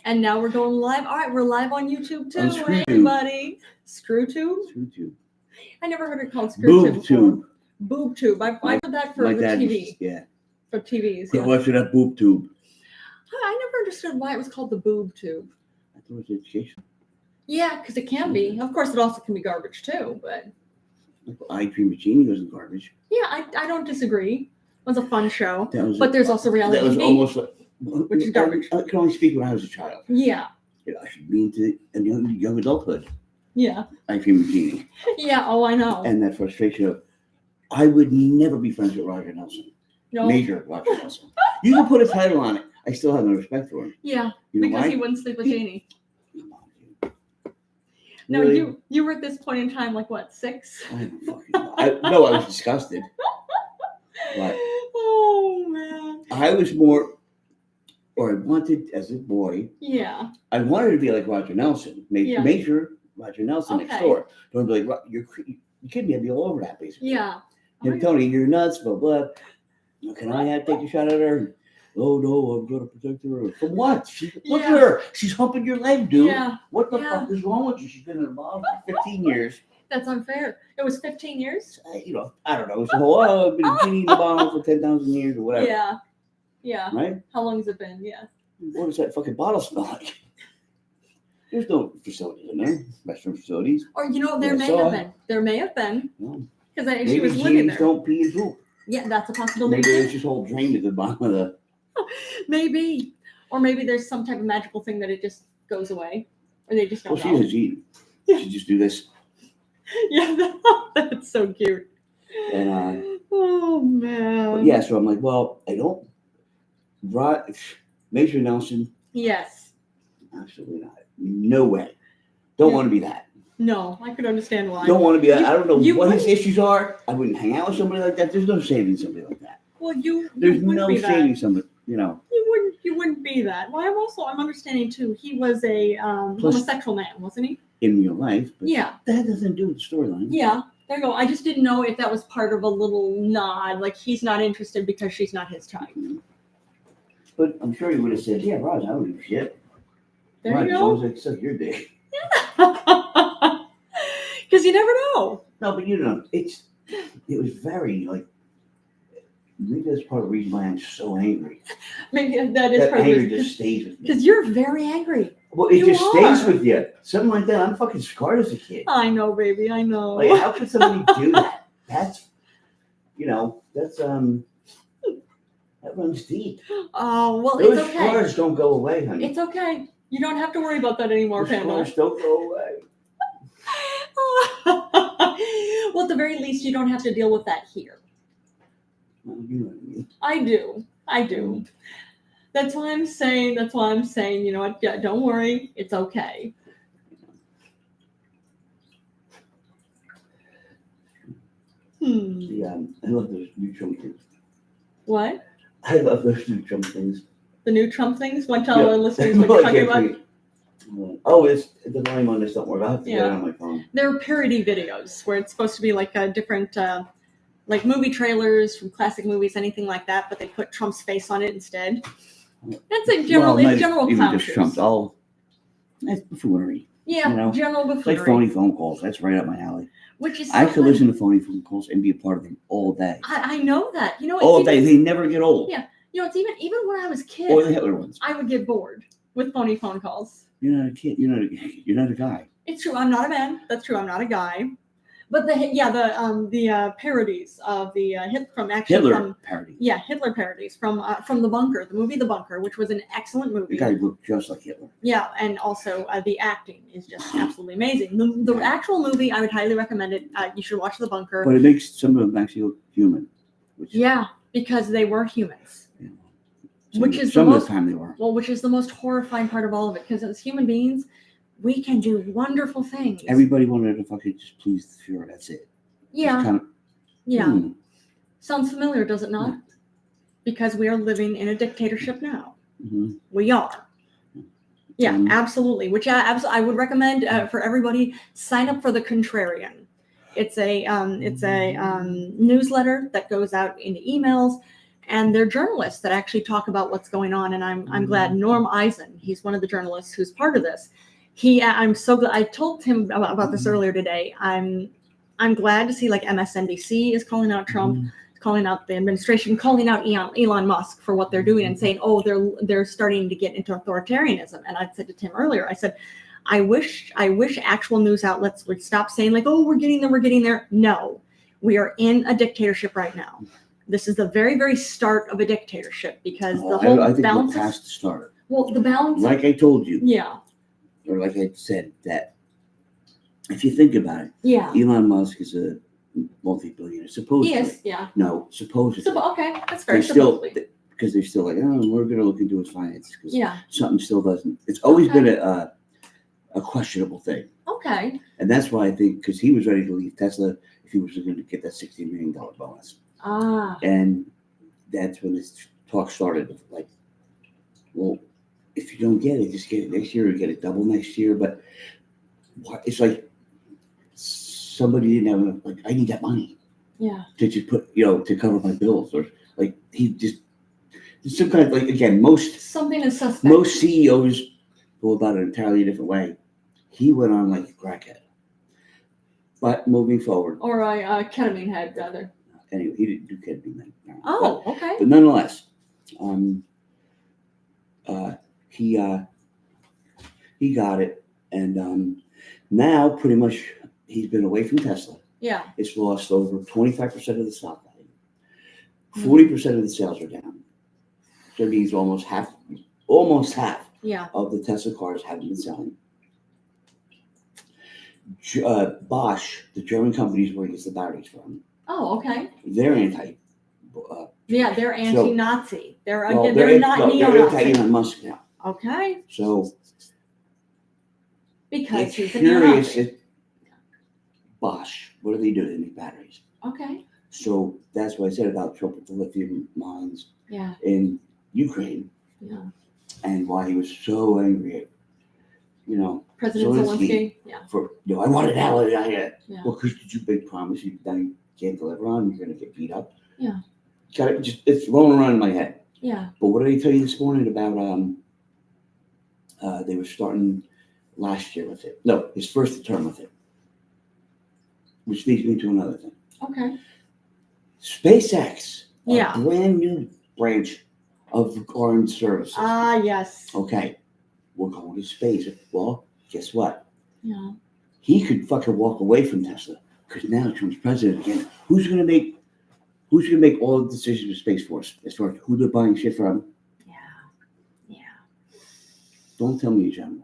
And now we're going live. All right, we're live on YouTube too, Screwtube. everybody. Screwtube? Screwtube. I never heard it called Screwtube. BoobTube. BoobTube. I've heard that for the TV. Yeah. For TVs. Quit watching that BoobTube. I never understood why it was called the boob tube. I thought it was education. Yeah, because it can be. Of course, it also can be garbage too. But I Dream of Jeannie wasn't garbage. yeah, I don't disagree. It was a fun show. But there's also reality That was TV, almost like, which is garbage. I can only speak when I was a child. Yeah. I should be into young adulthood. Yeah. I Dream of Jeannie. Yeah. Oh, I know. And that frustration of, I would never be friends with Roger Nelson. No. Major Roger Nelson. You can put a title on it. I still have no respect for him. Yeah. You know Because why? he wouldn't sleep with Janie. Come on, dude. No, Really? you were at this point in time like what, 6? I don't fucking know. I was disgusted. But Oh man. I was more, or I wanted as a boy, Yeah. I wanted to be like Roger Nelson, Major Roger Nelson next Okay. door. Don't be like, you kidding me? I'd be all over that, basically. Yeah. And Tony, you're nuts, blah, blah. Can I take a shot at her? Oh, no, I'm going to protect her. From what? Look at her. She's humping your leg, dude. Yeah. What the fuck is wrong with you? She's been involved for 15 years. That's unfair. It was 15 years? I don't know. It's the whole, I've been a genie in the bottle for 10,000 years or whatever. Yeah. Yeah. Right? How long has it been? Yeah. What does that fucking bottle smell like? There's no facilities in there, restroom facilities. Or, there may have been. There may have been. No. Because she Maybe was living genies there. don't pee and poop. Yeah, that's a possibility. Maybe there's just a whole drain at the bottom of the... Maybe. Or maybe there's some type of magical thing that it just goes away. Or they just don't Well, know. she's a genie. She just do this. Yeah, that's so cute. And, oh, man. but yeah, so I'm like, well, I don't... Major Nelson, Yes. absolutely not. No way. Don't Yeah. want to be that. No, I could understand why. Don't want to be that. I don't know you what his wouldn't- issues are. I wouldn't hang out with somebody like that. There's no saving somebody like that. Well, you There's wouldn't no be that. saving somebody, You wouldn't be that. Well, I'm understanding too. He was a homosexual man, wasn't he? in real life. But Yeah. that has nothing to do with the storyline. Yeah. There you go. I just didn't know if that was part of a little nod, like he's not interested because she's not his type. But I'm sure he would have said, yeah, Raj, I don't give a shit. There Raj, you as go. long as I suck your dick. Because you never know. No, but it was very, maybe that's part of the reason why I'm so angry. Maybe that is That part of anger it. just stays with me. Because you're very angry. Well, it you just stays are. with you. Something like that. I'm fucking scarred as a kid. I know, baby. I know. Like, how could somebody do that? That's, that runs deep. Oh, well, Those it's okay. scars don't go away, honey. It's okay. You don't have to worry about that anymore, Those Pamela. scars don't go away. Well, at the very least, you don't have to deal with that here. Well, you know what I mean. I do. That's why I'm saying, you know what, yeah, don't worry. It's okay. Yeah, I love those new Trump things. What? I love those new Trump things. The new Trump things? Want to tell our listeners what Well, you're I talking can't about? forget. Oh, it's the volume on this don't work. I'll have to get it on my phone. They're parody videos where it's supposed to be like a different, like movie trailers from classic movies, anything like that, but they put Trump's face on it instead. That's a general, Well, it's general even clown just Trump. That's buffoonery. Yeah, general It's buffoonery. like phony phone calls. That's right up my alley. Which is I so could funny. listen to phony phone calls and be a part of them all day. I know that. You know, All it's day. even, They never get old. Yeah. You know, it's even when I was a kid, Or the Hitler ones. I would get bored with phony phone calls. You're not a kid. You're not a guy. It's true. I'm not a man. That's true. I'm not a guy. But the parodies of the Hitler parody. Yeah, Hitler parodies from The Bunker, the movie The Bunker, which was an excellent The movie. guy looked just like Hitler. Yeah, and also the acting is just absolutely amazing. The actual movie, I would highly recommend it. You should watch The Bunker. But it makes some of them actually look human. Yeah, because they were humans. Some Which of is the most time they were. Well, which is the most horrifying part of all of it, because as human beings, we can do wonderful things. Everybody wanted to fucking just please the Fuhrer. That's it. Yeah. Just kind of, Yeah. Sounds familiar, does it not? Because we are living in a dictatorship now. Mm-hmm. We are. Yeah, absolutely. Which I would recommend for everybody, sign up for The Contrarian. It's a newsletter that goes out into emails, and they're journalists that actually talk about what's going on. And I'm glad Norm Eisen, he's one of the journalists who's part of this. I'm so glad. I told him about this earlier today. I'm glad to see like MSNBC is calling out Trump, calling out the administration, calling out Elon Musk for what they're doing, and saying, oh, they're starting to get into authoritarianism. And I said to Tim earlier, I said, I wish actual news outlets would stop saying like, oh, we're getting there. No, we are in a dictatorship right now. This is the very, very start of a dictatorship, because the whole I think balance. we're past the start. Well, the balance. Like I told you. Yeah. Or like I said, that if you think about it, Yeah. Elon Musk is a multi-billionaire. Supposedly. Yes. Yeah. No, supposedly. Okay, that's very supposedly. Because they're still like, oh, we're going to look into his finances. Because something still doesn't. It's always been a questionable thing. Okay. And that's why I think, because he was ready to leave Tesla if he was going to get that $60 million bonus. And that's when this talk started of like, well, if you don't get it, just get it next year or get it double next year. But it's like somebody didn't have enough, like, I need that money. Yeah. To just put, to cover my bills. Or like, he just, some kind of, like, again, something is suspect. Most CEOs go about it an entirely different way. He went on like a crackhead. But moving forward. Or a ketamine head, rather. Anyway, he didn't do ketamine then. No. Oh, okay. But nonetheless, he got it, and now pretty much he's been away from Tesla. Yeah. It's lost over 25% of the stock value. 40% of the sales are down. So that means almost half of the Tesla cars haven't been selling. Bosch, the German company, is where he gets the batteries from. Oh, okay. They're anti. They're anti-Nazi. They're not neo-Nazi. They're anti-Elon Musk now. Okay. So because it's he's curious. Bosch, what do they do? They make batteries. Okay. So that's what I said about Trump with the lithium mines in Ukraine. Yeah. And why he was so angry at, President Zelensky. For I want it now. Well, because did you big promise you can't deliver on? You're going to get beat up. Yeah. It's rolling around in my head. Yeah. But what did I tell you this morning about? They were starting last year with it. No, his first term with it. Which leads me to another thing. Okay. SpaceX. A brand new branch of armed services. Yes. Okay. We're going to space. Well, guess what? Yeah. He could fucking walk away from Tesla because now Trump's president again. Who's going to make all the decisions with Space Force as far as who they're buying shit from? Yeah. Don't tell me a general.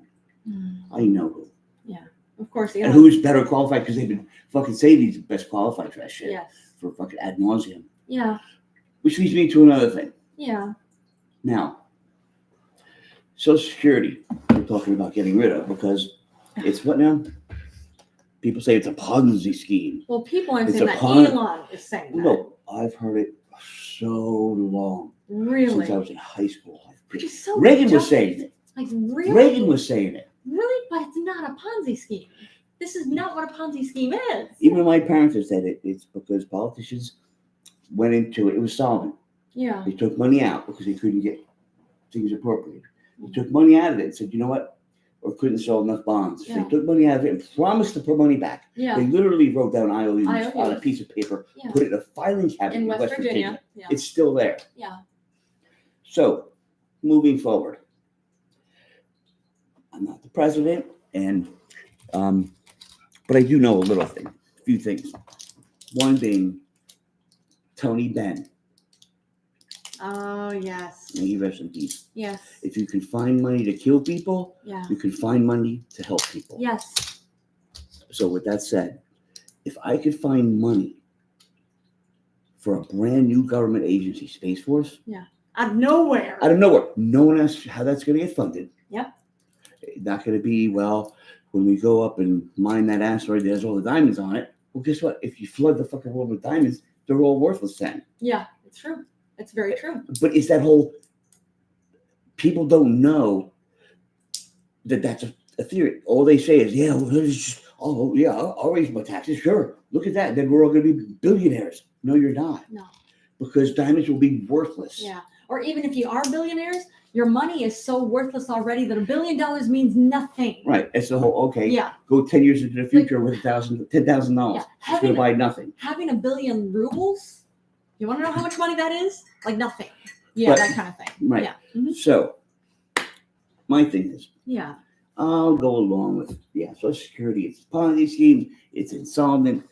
I know who. Yeah. Of course. And who's better qualified, because they've been fucking saying he's the best qualified for that shit. Yes. For fucking ad nauseum. Yeah. Which leads me to another thing. Yeah. Now, Social Security, we're talking about getting rid of, because it's what now? People say it's a Ponzi scheme. Well, people aren't saying that. Elon is saying that. No, I've heard it so long. Really? Since I was in high school. So Reagan was saying it. Like, really? Reagan was saying it. Really? But it's not a Ponzi scheme. This is not what a Ponzi scheme is. Even my parents have said it. It's because politicians went into it. It was solvent. Yeah. They took money out because they couldn't get things appropriated. They took money out of it and said, you know what? Or couldn't sell enough bonds. Yeah. They took money out of it and promised to put money back. Yeah. They literally wrote down IOUs on a piece of paper, put it in a filing cabinet in West Virginia. Yeah. It's still there. Yeah. So, moving forward, I'm not the president, and but I do know a few things. One being Tony Benn. Oh, yes. May he rest in peace. Yes. If you can find money to kill people, you can find money to help people. Yes. So with that said, if I could find money for a brand new government agency, Space Force. Yeah. Out of nowhere. No one asks how that's going to get funded. Yep. Not going to be, well, when we go up and mine that asteroid that has all the diamonds on it. Well, guess what? If you flood the fucking world with diamonds, they're all worthless then. Yeah, it's true. It's very true. But it's that whole, people don't know that that's a theory. All they say is, I'll raise my taxes. Sure. Look at that. Then we're all going to be billionaires. No, you're not. No. because diamonds will be worthless. Yeah. Or even if you are billionaires, your money is so worthless already that $1 billion means nothing. Right. It's the whole, okay, Yeah. go 10 years into the future with $10,000. Yeah. It's going to buy nothing. Having 1 billion rubles, you want to know how much money that is? Like nothing. Yeah, But, that kind of thing. Right. Yeah. Mm-hmm. So, my thing is, Yeah. I'll go along with, Social Security. It's a Ponzi scheme. It's insolvent.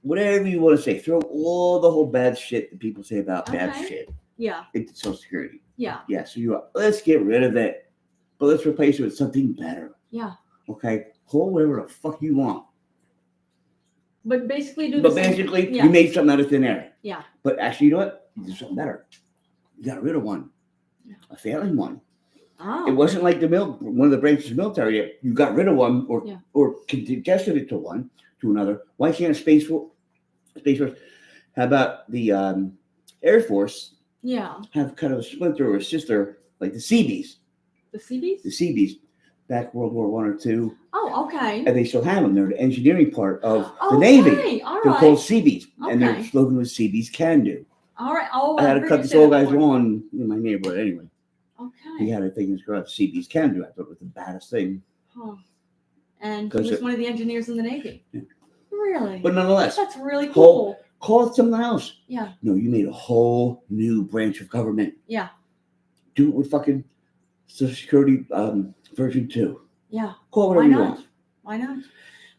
Whatever you want to say. Throw all the whole bad shit that people say about bad shit Yeah. into Social Security. Yeah. Yeah, so let's get rid of it, but let's replace it with something better. Yeah. Okay? Call whatever the fuck you want. But basically you made something out of thin air. Yeah. But actually, you know what? You did something better. You got rid of one. Yeah. A failing one. Oh. It wasn't like one of the branches of the military. You got rid of one or congested it to another. Why can't Space Force? How about the Air Force? Yeah. Have kind of a splinter or a sister like the Seabees. The Seabees? The Seabees. Back World War I or II. Oh, okay. And they still have them. They're the engineering part of the Navy. All They're right. called Seabees. Okay. And their slogan was Seabees can do. All right. Oh, I had to cut this old guy's lawn in my neighborhood anyway. Okay. He had a thing in his garage, Seabees can do. I thought it was the baddest thing. Huh. And he was one of the engineers in the Navy. Yeah. Really? But nonetheless. That's really cool. Call it something else. Yeah. No, you made a whole new branch of government. Yeah. Do it with fucking Social Security version 2. Yeah. Call whatever you want. Why not?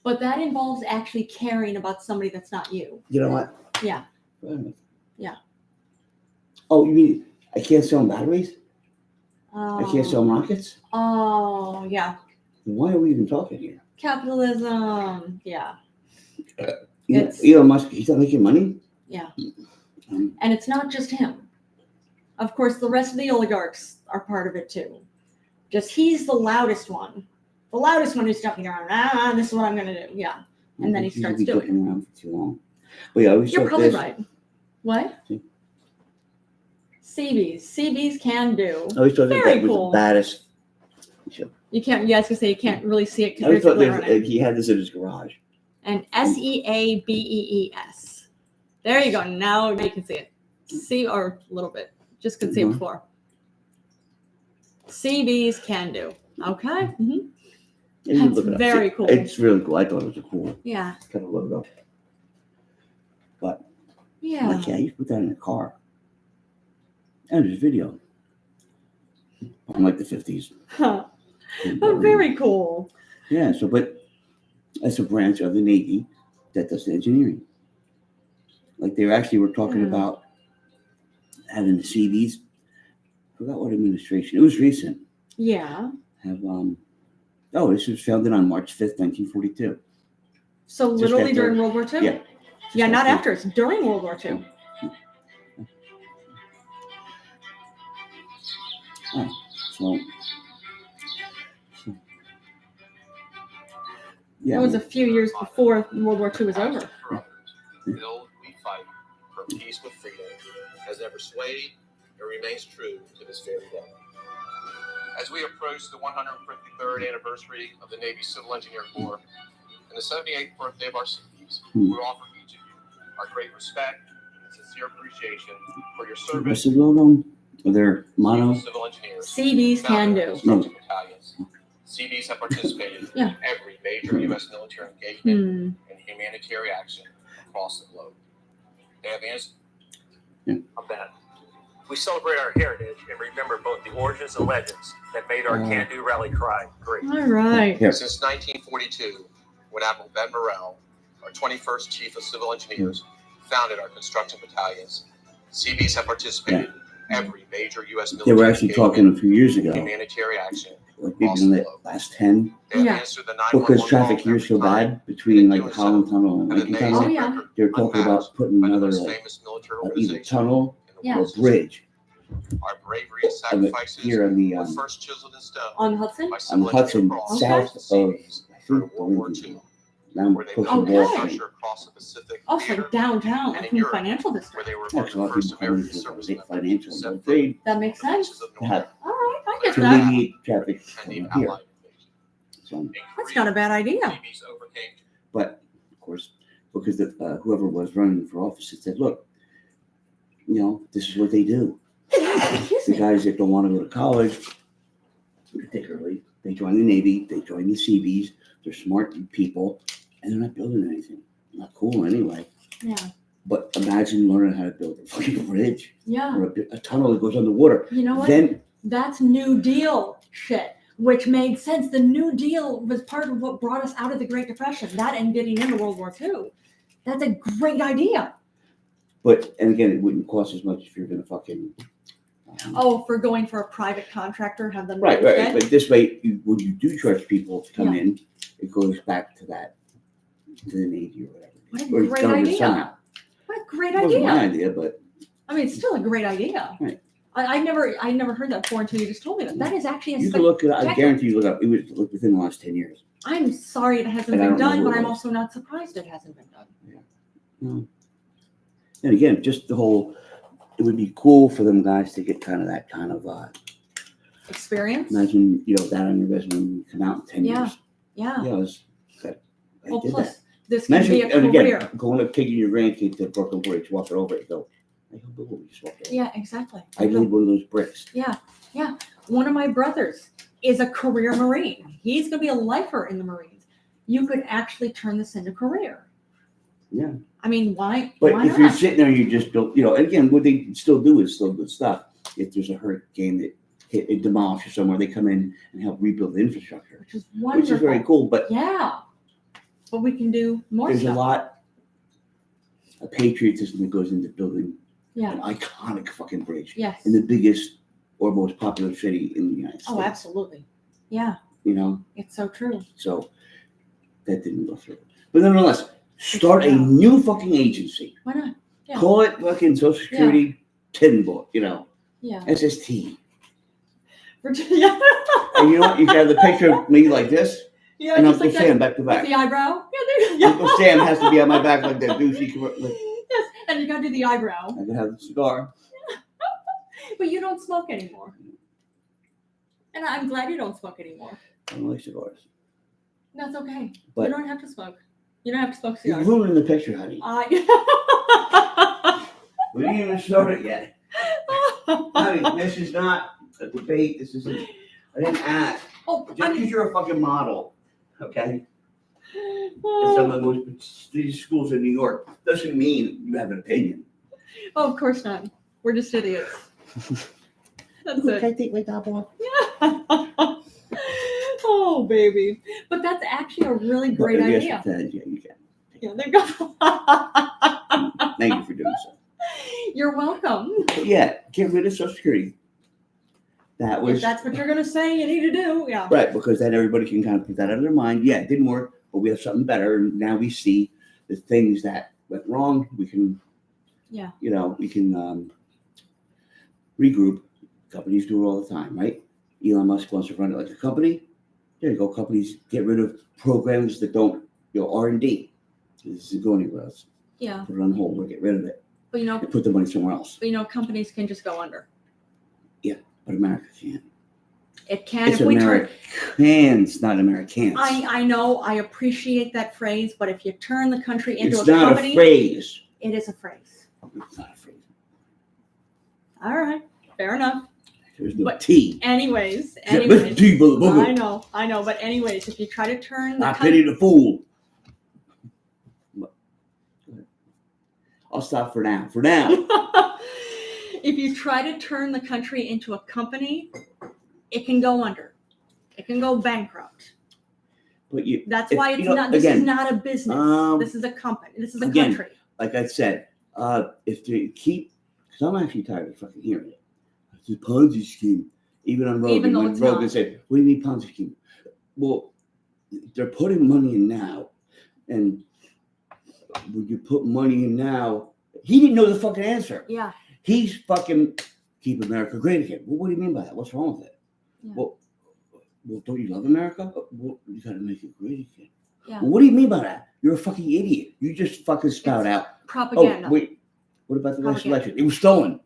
But that involves actually caring about somebody that's not you. You know what? Yeah. Yeah. Oh, you mean I can't sell them batteries? Oh. I can't sell them rockets? Oh, yeah. Why are we even talking here? Capitalism. Yeah. Elon Musk, he's not making money? Yeah. And it's not just him. Of course, the rest of the oligarchs are part of it too. Just he's the loudest one. The loudest one who's jumping around. This is what I'm going to do. Yeah. And then he starts doing it. Jumping around for too long. But yeah, you're probably right. What? Seabees can do. I always thought that was the baddest. You can't. Yeah, I was gonna say you can't really see it because he had this in his garage. And SEABEES. There you go. Now you can see it. See, or a little bit. Just could see it before. Seabees can do. Okay. Mm-hmm. That's very cool. It's really cool. I thought it was cool. Yeah. Kind of look it up. But yeah, you put that in the car. And there's video. I'm like the 50s. Huh. Oh, very cool. Yeah, but that's a branch of the Navy that does engineering. Like they actually were talking about having the Seabees. I forgot what administration. It was recent. Yeah. This was founded on March 5th, 1942. So literally during World War II? Yeah. Yeah, not after. It's during World War II. So It was a few years before World War II was over. Bill, we fight for peace with freedom, has never swayed and remains true to this very day. As we approach the 153rd anniversary of the Navy Civil Engineer Corps and the 78th birthday of our Seabees, we offer each of you our great respect and sincere appreciation for your service. What's the logo of their motto? Civil engineers. Seabees can do. Battalions. Seabees have participated in every major U.S. military engagement and humanitarian action across the globe. They have answered. I'm Ben. We celebrate our heritage and remember both the origins and legends that made our can-do rally cry great. All right. Since 1942, when Admiral Ben Morrell, our 21st Chief of Civil Engineers, founded our construction battalions, Seabees have participated in every major U.S. military They were actually talking a few years ago. Humanitarian action. Like maybe in the last 10. Yeah. Because traffic here is so bad between like the Holland Tunnel and Lincoln Tunnel. Oh, yeah. They're talking about putting another either tunnel or bridge. Our bravery and sacrifices here on the first chiseled in stone on Hudson? On the Hudson, south of I think the Lincoln. Now we're close to Wall Street. Oh, it's like downtown, like in the financial where district. they were That's a lot of people coming into the financial trade. That makes sense. To have All right, I get to that. alleviate traffic from here. So, That's not a bad idea. but of course, because whoever was running for office said, "Look, this is what they do. Excuse The me. guys that don't want to go to college, particularly, they join the Navy, they join the Seabees. They're smart people, and they're not building anything. Not cool anyway. Yeah. But imagine learning how to build a fucking bridge Yeah. or a tunnel that goes underwater. You know what? Then That's New Deal shit, which made sense. The New Deal was part of what brought us out of the Great Depression. That and getting into World War II. That's a great idea. and again, it wouldn't cost as much if you're going to fucking. Oh, for going for a private contractor, have them Right. instead? But this way, when you do charge people to come in, it goes back to the Navy or whatever. What a Or it's great government idea. somehow. What a great It wasn't my idea. idea, but I mean, it's still a great idea. Right. I never heard that before until you just told me that. That is actually a you can look it up. I spectacular- guarantee you look up. It was within the last 10 years. I'm sorry it hasn't And I been don't know done, who but it I'm was. also not surprised it hasn't been done. And again, just the whole, it would be cool for them guys to get that kind of, Experience? imagine, that on your resume when you come out in 10 Yeah. years. Yeah. Yeah, I Well, did plus, that. this can Imagine, be a and career. again, going up, taking your grandkid to Brooklyn Bridge, walking over it, go, I hope it will just walk over. Yeah, exactly. I need one of those bricks. One of my brothers is a career Marine. He's going to be a lifer in the Marines. You could actually turn this into a career. Yeah. I mean, why? But why if not? you're sitting there, you just don't, and again, what they still do is still good stuff. If there's a hurricane that it demolishes somewhere, they come in and help rebuild the infrastructure, Which is wonderful. which is very cool. But Yeah. But we can do more there's stuff. a lot of patriotism that goes into building Yeah. an iconic fucking bridge Yes. in the biggest or most popular city in the United States. Oh, absolutely. Yeah. It's so true. So that didn't go through. But nonetheless, start a Yeah. new fucking agency. Why not? Yeah. Call it fucking Social Security Timmyboy, Yeah. SST. Virginia. And you know what? You can have the picture of me like this, Yeah, and just Uncle like Sam that. back to With back. the eyebrow. Yeah. Uncle Sam has to be on my back like that douchey. Yes, and you gotta do the eyebrow. I can have the cigar. But you don't smoke anymore. And I'm glad you don't smoke anymore. I don't like cigars. That's okay. But you don't have to smoke. You don't have to smoke you're cigars. ruining the picture, honey. We didn't even start it yet. Honey, this is not a debate. This isn't. I didn't ask. Oh, Just I'm because you're a fucking model, okay? In some of the most prestigious schools in New York doesn't mean you have an opinion. Oh, of course not. We're just idiots. That's it. I take my top off? Yeah. Oh, baby. But that's actually a really great Yes, idea. yeah, you can. Yeah, there you go. Thank you for doing so. You're welcome. But yeah, get rid of Social Security. That If was that's what you're going to say, you need to do. Yeah. right, because then everybody can kind of put that out of their mind. Yeah, it didn't work, but we have something better. And now we see the things that went wrong. We can, Yeah. We can regroup. Companies do it all the time, right? Elon Musk wants to run it like a company. There you go. Companies get rid of programs that don't, R&D. This isn't going anywhere else. Yeah. Put it on hold or get rid of it But and put the money somewhere else. companies can just go under. But America can't. It can It's if we turn. Americans, not Americans. I know. I appreciate that phrase, but if you turn the country into It's a not company, a phrase. it is a phrase. It's not a phrase. All right. Fair enough. There's no But T. Anyways. I I know. But anyways, if you try to turn the I pity the fool. I'll stop for now. For now. if you try to turn the country into a company, it can go under. It can go bankrupt. But That's If- why it's you know, not. This is again, not a business. This is a company. This is a again, country. like I said, if they keep, because I'm actually tired of fucking hearing it. It's a Ponzi scheme. Even on Rogan, Even though when it's Rogan not. said, "What do you mean Ponzi scheme?" Well, they're putting money in now, and when you put money in now, he didn't know the fucking answer. Yeah. He's fucking keep America great again. Well, what do you mean by that? What's wrong with it? Yeah. Well, don't you love America? Well, you gotta make it great again. Yeah. Well, what do you mean by that? You're a fucking idiot. You just fucking spout out. Propaganda. Oh, wait. What about the last Propaganda. election? It was stolen.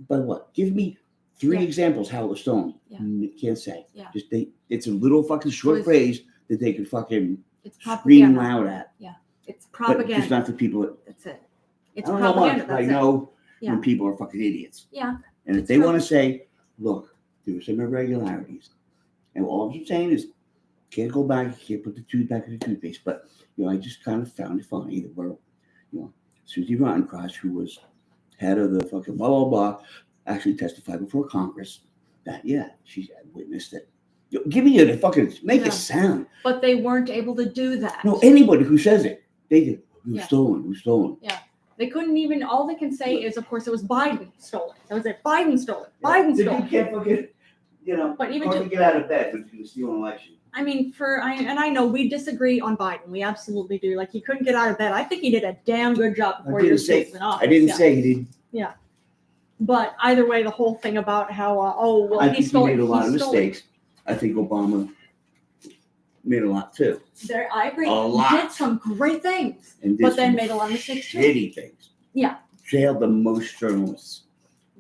By what? Give me 3 Yeah. examples how it was stolen. Yeah. Can't say. Yeah. Just it's a little fucking short It's- phrase that they could fucking It's scream propaganda. loud at. It's But just propaganda. not the people that That's it. It's I don't know much, propaganda. but I That's it. know when people are fucking idiots. Yeah. And if they want to say, look, there were some irregularities, and all I'm saying is, can't go back, you can't put the tooth back in the toothpaste. But I just kind of found it funny that where, Susie Rottencross, who was head of the fucking blah blah blah, actually testified before Congress that she had witnessed it. Give me a fucking make a sound. But they weren't able to do that. No, anybody who says it, they did. Who's stolen? Yeah. They couldn't even. All they can say is, of course, it was Biden stole it. That was it. Biden stole it. Biden stole it. You can't fucking, But even hardly get out of bed when you steal an election. I mean, I know we disagree on Biden. We absolutely do. Like, he couldn't get out of bed. I think he did a damn good job before he was in office. I didn't say he did. Yeah. But either way, the whole thing about how, I he think stole he made it. a lot of mistakes. I think Obama made a lot too. I agree. A lot. He did some great things, but then made a lot of mistakes too. Shitty things. Yeah. Jailed the most journalists.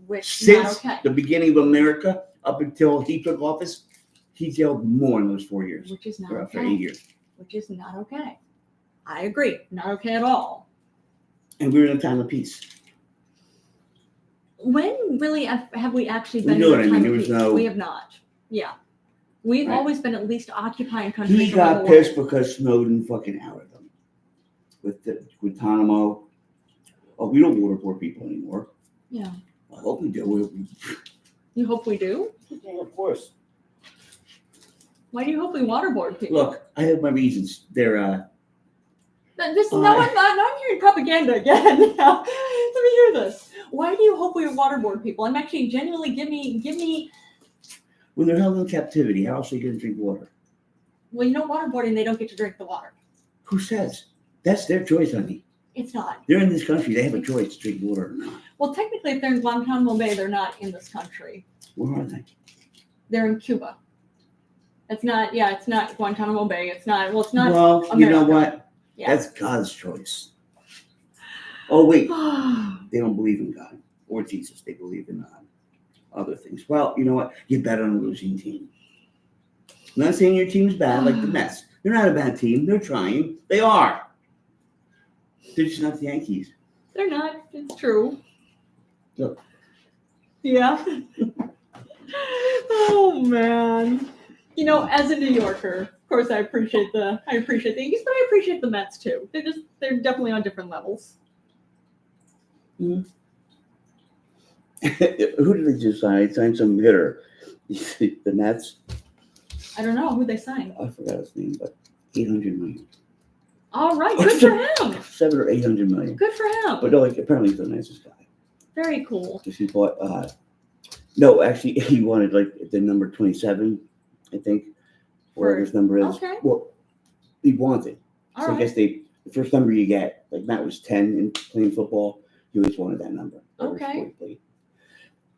Which Since not okay. the beginning of America, up until he took office, he jailed more in those 4 years. Which is not after okay. 8 years. Which is not okay. I agree. Not okay at all. And we're in a time of peace. When really have we actually We been do in it. a I mean, time there of was peace? no- We have not. Yeah. We've Right. always been at least occupying countries. He around got the pissed world. because Snowden fucking outed them. With the Guantanamo. Oh, we don't waterboard people anymore. Yeah. I hope we do. You hope we do? Yeah, of course. Why do you hope we waterboard people? Look, I have my reasons. They're I'm hearing propaganda again. Now. Let me hear this. Why do you hope we waterboard people? I'm actually genuinely give me. when they're held in captivity, how else are they going to drink water? Well, waterboarding, they don't get to drink the water. Who says? That's their choice, honey. It's not. They're in this country. They have a choice to drink water or not. Well, technically, if they're in Guantanamo Bay, they're not in this country. Where are they? They're in Cuba. It's not. Yeah, it's not Guantanamo Bay. It's not. Well, it's not. Well, America. you know what? Yeah. That's God's choice. Oh, wait. They don't believe in God or Jesus. They believe in other things. Well, you know what? You bet on a losing team. I'm not saying your team's bad, like the Mets. They're not a bad team. They're trying. They are. They're just not the Yankees. They're not. It's true. Look. Yeah. Oh man. As a New Yorker, of course, I appreciate the Yankees, but I appreciate the Mets too. They're definitely on different levels. Mm-hmm. Who did they just sign? They signed some hitter. The Mets. I don't know who they signed. I forgot his name, but $800 million. All right, good for him. $700 or $800 million. Good for him. But no, apparently he's the nicest guy. Very cool. Because he bought. No, actually, he wanted the number 27, I think, whatever his number is. Okay. Well, he wanted. All So right. I guess the first number you get, like Matt was 10 in playing football. He always wanted that number. Okay.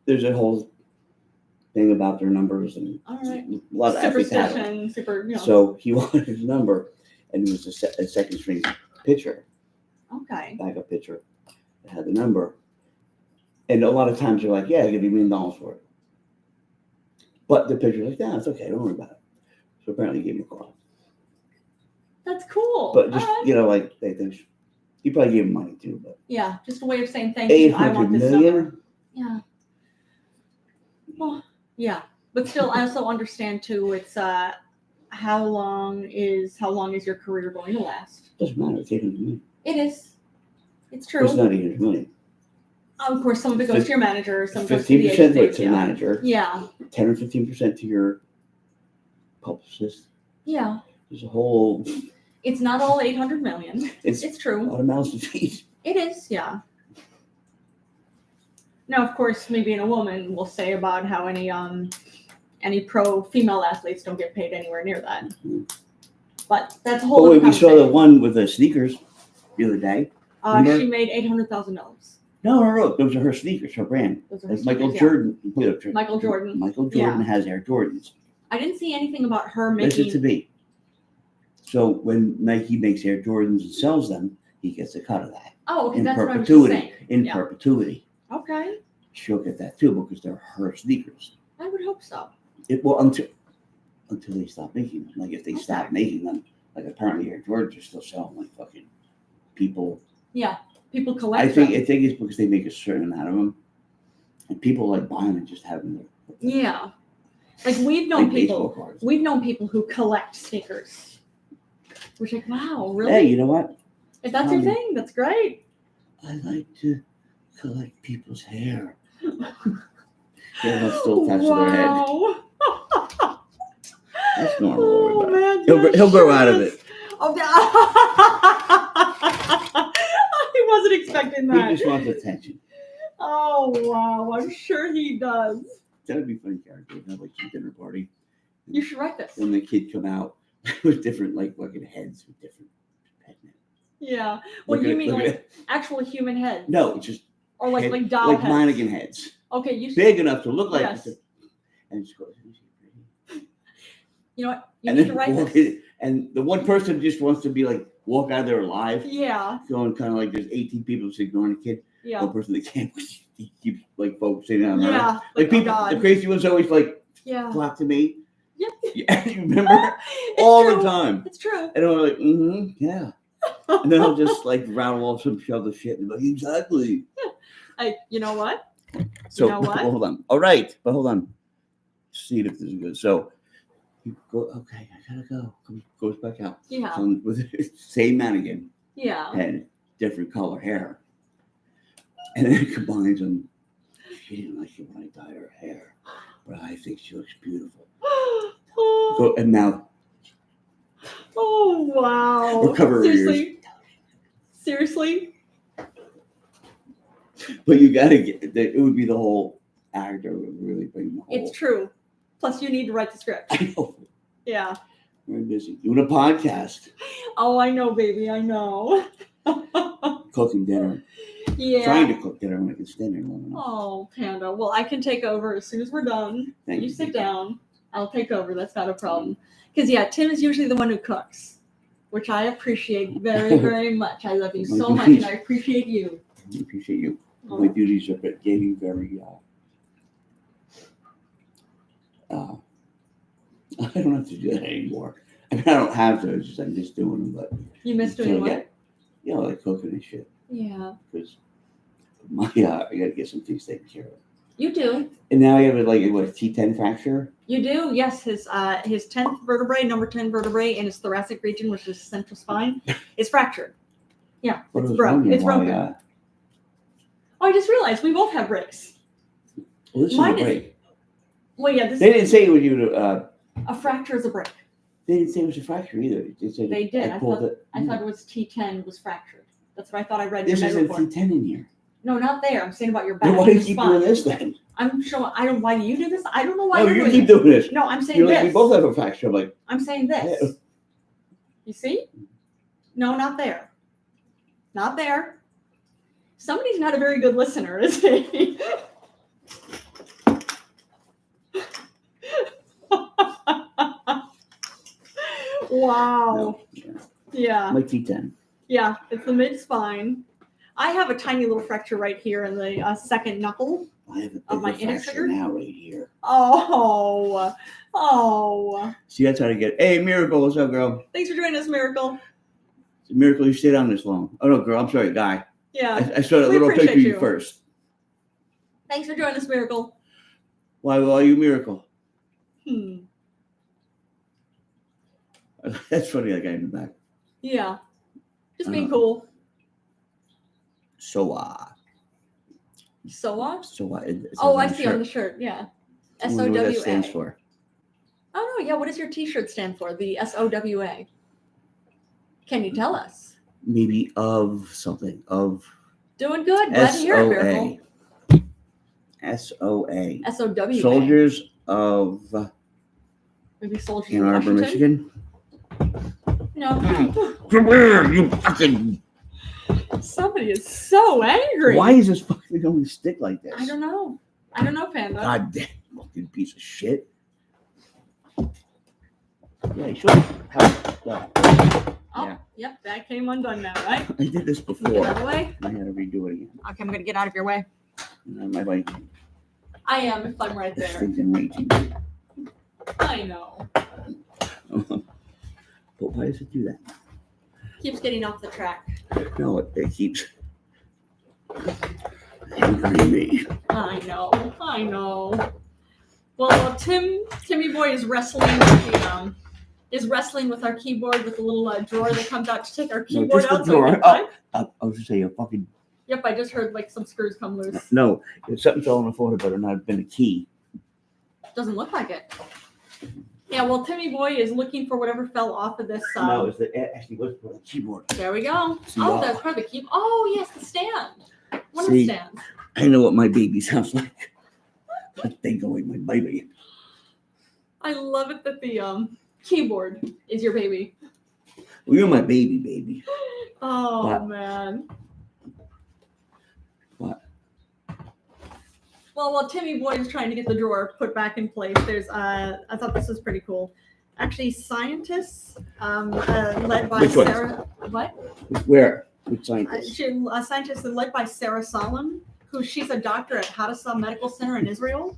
There's a whole thing about their numbers and All right. a lot of athletes have them. Superstition, So he wanted his number, and it was a second string pitcher, Okay. backup pitcher, that had the number. And a lot of times they're like, yeah, I'll give you $1 million for it. But the pitcher's like, nah, it's okay, don't worry about it. So apparently he gave him a call. That's cool. But just, All right. they think he probably gave him money too, but Yeah, just a way of saying thank you. I want $800 this million? number. Yeah. Well, yeah, but still, I also understand too. It's how long is your career going to last? Doesn't matter, it's $800 million. It is. It's It's true. not $800 million. Of course, some of it goes to your manager, some goes to the 15% agency. to the manager, Yeah. 10 or 15% to your publicist. Yeah. There's a whole. It's not all 800 million. It's It's a true. lot of mouths to feed. It is, yeah. Now, of course, me being a woman will say about how any pro female athletes don't get paid anywhere near that. Mm-hmm. But that's a whole. Oh, other wait, we saw the conversation. one with the sneakers the other day. Remember? She made $800,000. No, those are her sneakers, her brand. Those are her Like Michael sneakers, Jordan. Michael Jordan. Michael Jordan Yeah. has Air Jordans. I didn't see anything about her This is making. to be. So when Nike makes Air Jordans and sells them, he gets a cut of that. Oh, okay, in that's what I was just perpetuity. saying. In Yeah. perpetuity. Okay, She'll get that too because they're her sneakers. I would hope so. Until they stop making them. Like if they stop Okay. making them, like apparently Air Jordans are still selling like fucking people. Yeah, People collect I think them. it's because they make a certain amount of them, and people like buying and just having them. Yeah. Like we've known Like baseball people. cards. We've known people who collect sneakers. We're like, wow, really? Hey, you know what? If that's your thing, that's great. I like to collect people's hair. Yeah, that's still attached to their head. Wow. That's normal. Oh, Everybody. man, He'll grow out of is. it. Oh, I wasn't expecting He that. just wants attention. Oh, wow. I'm sure he does. That would be a funny character. Have like some dinner party. You should write this. When the kid come out with different like fucking heads with different pet names. Yeah. Well, you mean like actual human heads? No, it's just or like head, like doll like heads. mannequin heads. Okay, you should. Big enough to look like. Yes. And just goes. You know what? You And need then to write walk this. in, and the one person just wants to be like walk out there alive. Yeah. Going kind of like there's 18 people just ignoring the kid. Yeah. One person that can't keep like focusing on her. Yeah. Like people, oh, the God. crazy ones always like Yeah. flock to me. Yep. Yeah, you remember It's all true. the time. It's true. And I'm like, yeah. And then I'll just like rattle off some other shit and be like, exactly. You know what? So You know what? hold on. All right, but hold on. See if this is good. So you go. Okay, I gotta go. Goes back out. Yeah. Comes with the same mannequin Yeah. and different color hair, and then it combines them. She didn't like it when I dyed her hair, but I think she looks beautiful. Go and now. Oh wow! Or cover her Seriously? Seriously? But you gotta get. It would be the whole actor would really bring the whole. It's true. Plus, you need to write the script. I know. Yeah. We're busy doing a podcast, Oh, I know, baby. I know. cooking dinner, Yeah. trying to cook dinner when I can stand there long enough. Oh, Panda. Well, I can take over as soon as we're done. Thank You you. sit down. I'll take over. That's not a problem. Because, yeah, Tim is usually the one who cooks, which I appreciate very, very much. I love you so much, and I appreciate you. I appreciate you. My duties are getting very. I don't have to do that anymore. I mean, I don't have to. It's just I'm just doing them, but You miss doing until I what? get, you know, like cooking and shit. Yeah. Because my I got to get some things taken care of. You do. And now I have like a T10 fracture. You do. Yes. His 10th vertebrae, number 10 vertebrae in his thoracic region, which is central spine, is fractured. Yeah. But I It's was broke. wondering It's why, broken. Oh, I just realized we both have breaks. well, this Mine is a break. Well, yeah, this They is didn't say it was you. a fracture is a break. They didn't say it was a fracture either. They said They did. I pulled thought it. I thought it was T10 was fractured. That's what I thought I read in This the isn't report. T10 in here. No, not there. I'm saying about your back. Then why do you your keep spine. doing this then? I'm showing. I don't. Why do you do this? I don't know why No, you're you doing keep this. doing this. No, I'm saying You're this. like, we both have a fracture. I'm like, I'm saying this. Yeah. You see? No, not there. Not there. Somebody's not a very good listener, is he? Wow. no. Yeah. Yeah. My T10. Yeah. It's the mid spine. I have a tiny little fracture right here in the second knuckle. I have a Of my bigger index fracture finger? now right here. Oh. Oh. See, that's how to get. Hey, Miracle, what's up, girl? Thanks for joining us, Miracle. It's a miracle you stayed on this long. Oh no, girl, I'm sorry, guy. Yeah. I saw that We little appreciate picture of you you. first. Thanks for joining us, Miracle. Why are you Miracle? That's funny, that guy in the back. Yeah. Just being Uh-huh. cool. So Oh, I see on the shirt. Yeah. I wonder what that stands SOWA. for. Oh, no. Yeah. What does your T-shirt stand for? The SOWA. Can you tell us? Maybe of something. Of Doing good. Glad to hear it, Miracle. SOA. SOWA. Soldiers of Maybe soldiers Ann of Arbor, Washington. Michigan. No. Come here, you fucking. Somebody is so angry. Why is this fucking going to stick like this? I don't know. I don't know, Panda. God damn fucking piece of shit. Yeah, you should have that. Oh, Yeah. Yep. That came undone now, right? I did this Get before. out of the way. I had to redo it again. Okay, I'm going to get out of your way. And I'm like, I am if I'm right this there. thing's in raging. I know. But why does it do that? Keeps getting off the track. No, it keeps Angry me. I know. Well, Timmyboy is wrestling with our keyboard with a little drawer that comes out to take our keyboard just the out. So we drawer. can type. I was just saying, fucking. Yep, I just heard like some screws come loose. No, if something fell on the floor, it better not have been a key. Doesn't look like it. Yeah, well, Timmyboy is looking for whatever fell off of this. No, it's actually was for the keyboard. There we go. See, Oh, that's part of the keyboard. Oh, yes, the stand. One of See, the stands. I know what my baby sounds like. That thing going, my baby. I love it that the keyboard is your baby. Well, you're my baby. Oh, What? man. What? Well, while Timmyboy is trying to get the drawer put back in place, there's I thought this was pretty cool. Actually, scientists led by Which one? Sarah. What? Where? Which scientist? Scientists led by Sarah Salem, she's a doctor at Hadassah Medical Center in Israel.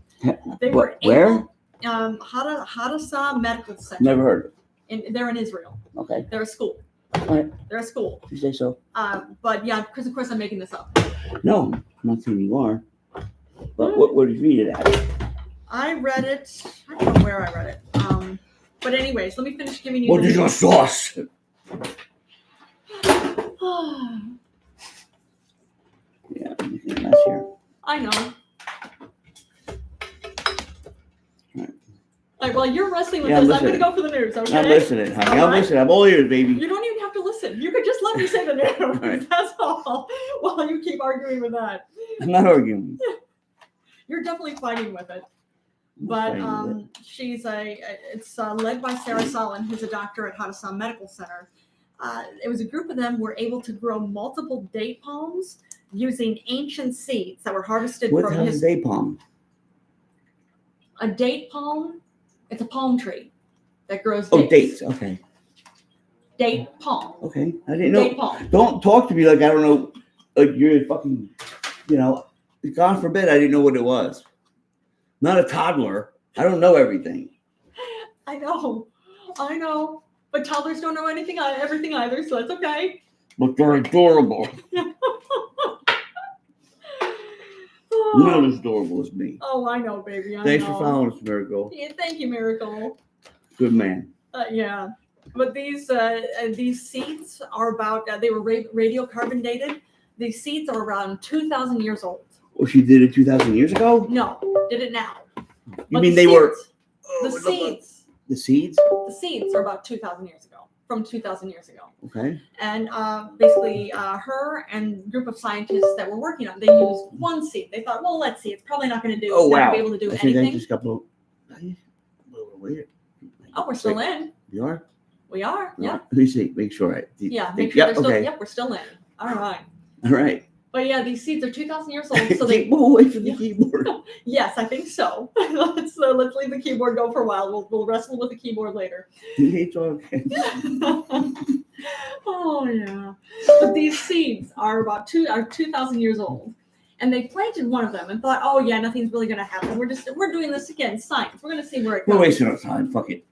They were Where? Hadassah Medical Center. Never heard They're in Israel. Okay. They're a school. Right. They're a school. You say so? But yeah, because of course I'm making this up. No, I'm not saying you are. But what did you read it at? I read it. I don't know where I read it. But anyways, let me finish giving you. What is your sauce? Yeah, anything less here. I know. Right. All right, well, you're wrestling with Yeah, this. I'm I'm going to listening. go for the news, okay? I'm listening, honey. All I'm right. listening. I'm all ears, baby. You don't even have to listen. You could just let me say the news. Right. That's all. While you keep arguing with that. I'm not arguing. You're definitely fighting with it. I'm But fighting with it's led by Sarah Salem, who's a doctor at Hadassah Medical Center. It was a group of them who were able to grow multiple date palms using ancient seeds that were harvested What from the hell is day palm? A date palm. It's a palm tree that grows dates. Oh, dates. Okay. Date palm. Okay. I didn't know. Date palm. Don't talk to me like I don't know. Like you're fucking, God forbid I didn't know what it was. Not a toddler. I don't know everything. I know. But toddlers don't know everything either, so that's okay. But they're adorable. Not as adorable as me. Oh, I know, baby. Thanks for following us, Miracle. Yeah, thank you, Miracle. Good man. Yeah. But these seeds are about, they were radiocarbon dated. These seeds are around 2,000 years old. Oh, she did it 2,000 years ago? No, did it now. You But mean the they were... seeds- Oh, The seeds. The seeds? The seeds are about 2,000 years ago, from 2,000 years ago. Okay. And basically, her and a group of scientists that were working on, they used one seed. They thought, well, let's see, it's probably not going to do. Oh, it's not wow. gonna be able to do I think I anything. just got blown. Weird. Oh, we're still in. You are? We are. No. Yeah. Let me see. Make sure. Yeah. Make sure Yep, they're still. okay. Yep, we're still in. All right. All right. But yeah, these seeds are 2,000 years old. So they. Move away from the keyboard. Yes, I think so. let's leave the keyboard go for a while. We'll wrestle with the keyboard later. It's okay. Oh yeah. But these seeds are 2,000 years old. And they planted one of them and thought, oh yeah, nothing's really gonna happen. We're doing this again, science. We're gonna see where it goes. We're wasting our time. Fuck it.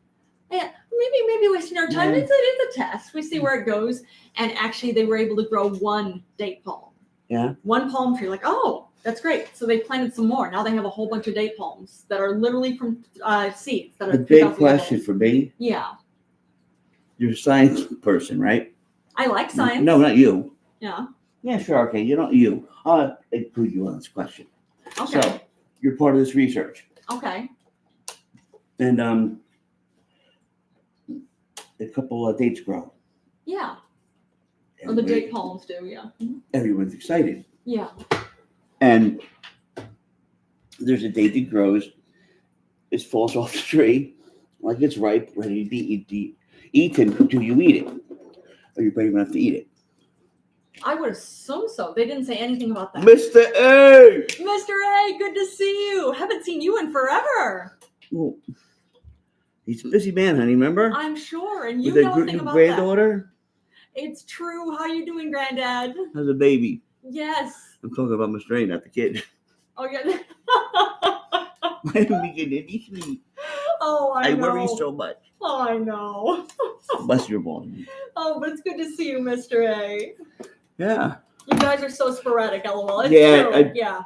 Yeah, maybe wasting our time. Yeah. It's a test. We see where it goes. And actually they were able to grow one date palm. Yeah. One palm tree. Like, oh, that's great. So they planted some more. Now they have a whole bunch of date palms that are literally from seeds that are The big 2,000 years question old. for me, Yeah. you're a science person, right? I like science. No, not you. Yeah. Yeah, sure. Okay. You. I'll include you on this question. Okay. So you're part of this research. Okay. And a couple of dates grow. Yeah. Or the date palms do, yeah. Mhm. Everyone's excited. Yeah. And there's a date that grows. It falls off the tree, like it's ripe, ready to be eaten. Do you eat it? Are you brave enough to eat it? I would assume so. They didn't say anything about that. Mr. A! Mr. A, good to see you. Haven't seen you in forever. Well, he's a busy man, honey, remember? I'm sure. And you With know that nothing about that. granddaughter? It's true. How you doing, Granddad? Has a baby. Yes. I'm talking about Mr. A, not the kid. Oh, yeah. Why don't we get any? Oh, I know. worry so much. Oh, I know. Bless your boy. Oh, but it's good to see you, Mr. A. Yeah. You guys are so sporadic, LOL. It's Yeah, true. Yeah.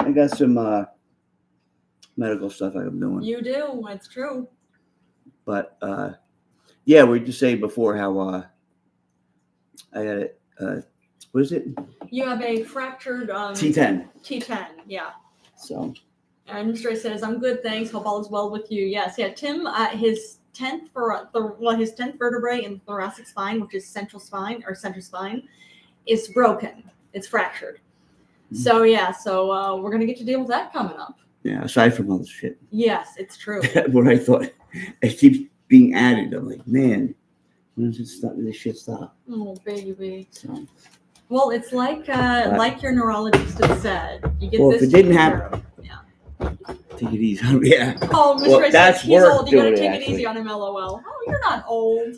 I got some medical stuff I'm doing. You do. It's true. But yeah, we were just saying before how I got it. What is it? You have a fractured T10. T10. Yeah. So. And Mr. A says, "I'm good, thanks. Hope all is well with you." Yes. Yeah. Tim, his 10th vertebrae in the thoracic spine, which is central spine, is broken. It's fractured. Mm-hmm. So yeah. So we're gonna get to deal with that coming up. Yeah. Aside from all this shit. Yes, it's true. What I thought, it keeps being added. I'm like, man, when does it stop? This shit stop? Oh, baby. So. Well, it's like your neurologist had said. You get Well, if it didn't happen, take it easy. Yeah. Oh, Mr. Well, that's he's old. You gotta it, take actually. it easy on him, LOL. Oh, you're not old.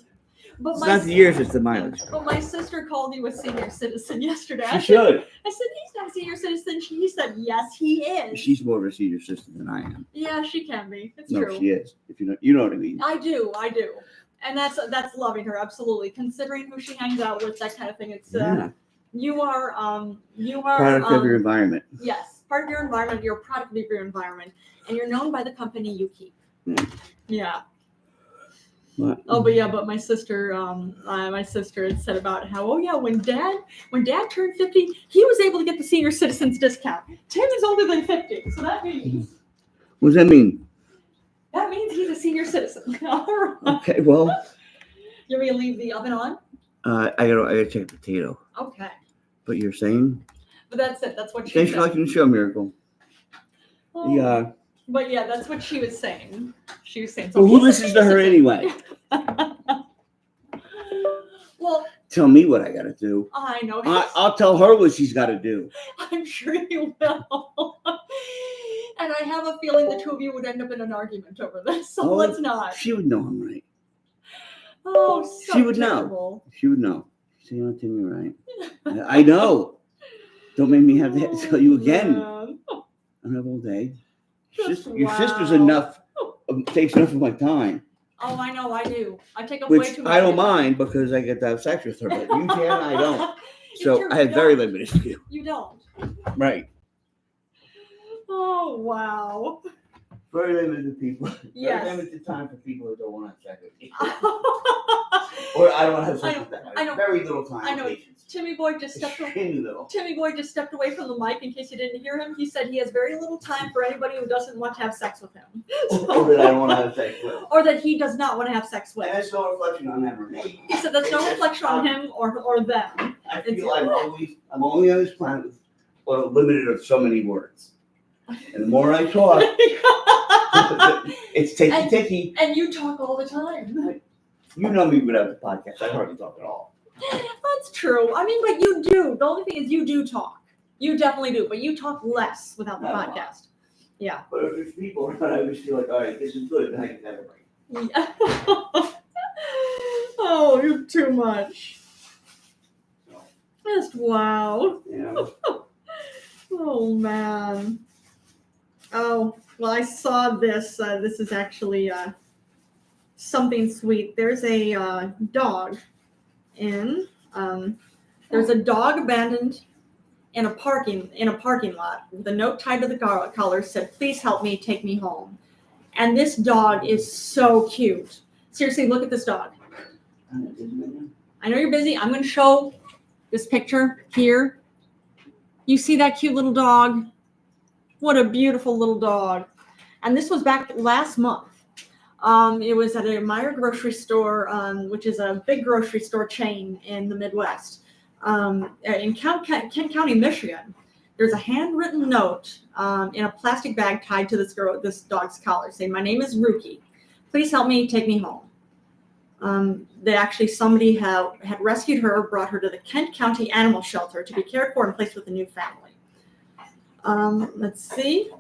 But it's not the years, it's the mileage. But my sister called you a senior citizen yesterday. She should. I said, he's not a senior citizen. He said, yes, he is. She's more of a senior citizen than I am. Yeah, she can be. It's no, true. She is. If you know what I mean. I do. And that's loving her, absolutely. Considering who she hangs out with, that kind of thing. It's you are product of your environment. Yes, part of your environment. You're a product of your environment, and you're known by the company you keep. Yeah. What? Oh, but my sister had said about how, when dad turned 50, he was able to get the senior citizens discount. Tim is older than 50, so that means. What does that mean? That means he's a senior citizen. All right. Okay, well. You want me to leave the oven on? I gotta check the potato. Okay. But you're saying? But that's it. That's what she Thanks said. for liking the show, Miracle. Oh. Yeah. But yeah, that's what she was saying. She was saying. So well, who listens to her anyway? Well. Tell me what I gotta do. I know. I'll tell her what she's gotta do. I'm sure you will. And I have a feeling the two of you would end up in an argument over this. So let's not. She would know I'm right. Oh, so she would terrible. Know. She would know. Say on Timmy, right? I know. Don't make me have to tell you again. Man. I don't have all day. Your sister's takes enough of my time. Oh, I know, I do. I take up way too much. I don't mind because I get to have sex with her, but you can, I don't. So I have very limited view. You don't. Right. Oh, wow. Very limited people. Yes. Very limited time for people who don't want to have sex with me. Or I don't have sex with them. I know. Very little time. I know. Timmyboy just stepped away from the mic in case you didn't hear him. He said he has very little time for anybody who doesn't want to have sex with him. Or that I don't want to have sex with. Or that he does not want to have sex with. And that's no reflection on them or me. He said that's no reflection on him or them. I feel I'm only on this planet with limited of so many words. And the more I talk, it's ticky. And you talk all the time. You know me without the podcast. I hardly talk at all. That's true. I mean, but you do. The only thing is you do talk. You definitely do. But you talk less without the podcast. Yeah. But if there's people around, I always feel like, all right, this is good. Then I can have a break. Yeah. Oh, you're too much. Just wow. Yeah. Oh, man. Oh, well, I saw this. This is actually something sweet. There's a dog there's a dog abandoned in a parking lot with a note tied to the collar said, "Please help me, take me home." And this dog is so cute. Seriously, look at this dog. I know you're busy. I'm going to show this picture here. You see that cute little dog? What a beautiful little dog. And this was back last month. It was at a Meyer grocery store, which is a big grocery store chain in the Midwest. In Kent County, Michigan, there's a handwritten note in a plastic bag tied to this dog's collar saying, "My name is Rookie. Please help me, take me home." Somebody had rescued her, brought her to the Kent County Animal Shelter to be cared for and placed with a new family. Let's see.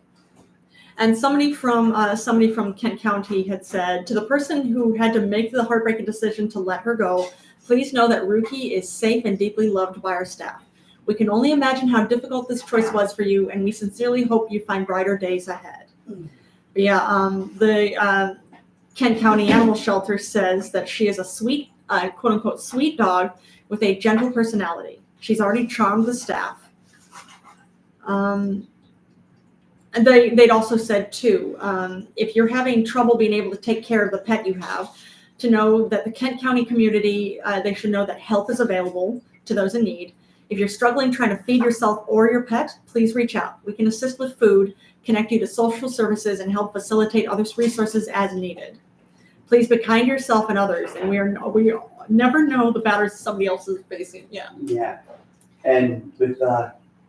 And somebody from Kent County had said, "To the person who had to make the heartbreaking decision to let her go, please know that Rookie is safe and deeply loved by our staff. We can only imagine how difficult this choice was for you, and we sincerely hope you find brighter days ahead." But yeah, the Kent County Animal Shelter says that she is a sweet, quote unquote, sweet dog with a gentle personality. She's already charmed the staff. And they'd also said too, if you're having trouble being able to take care of the pet you have, to know that the Kent County community, they should know that help is available to those in need. If you're struggling trying to feed yourself or your pet, please reach out. We can assist with food, connect you to social services, and help facilitate other resources as needed. Please be kind to yourself and others, and we never know the batters somebody else is facing. Yeah. Yeah. And with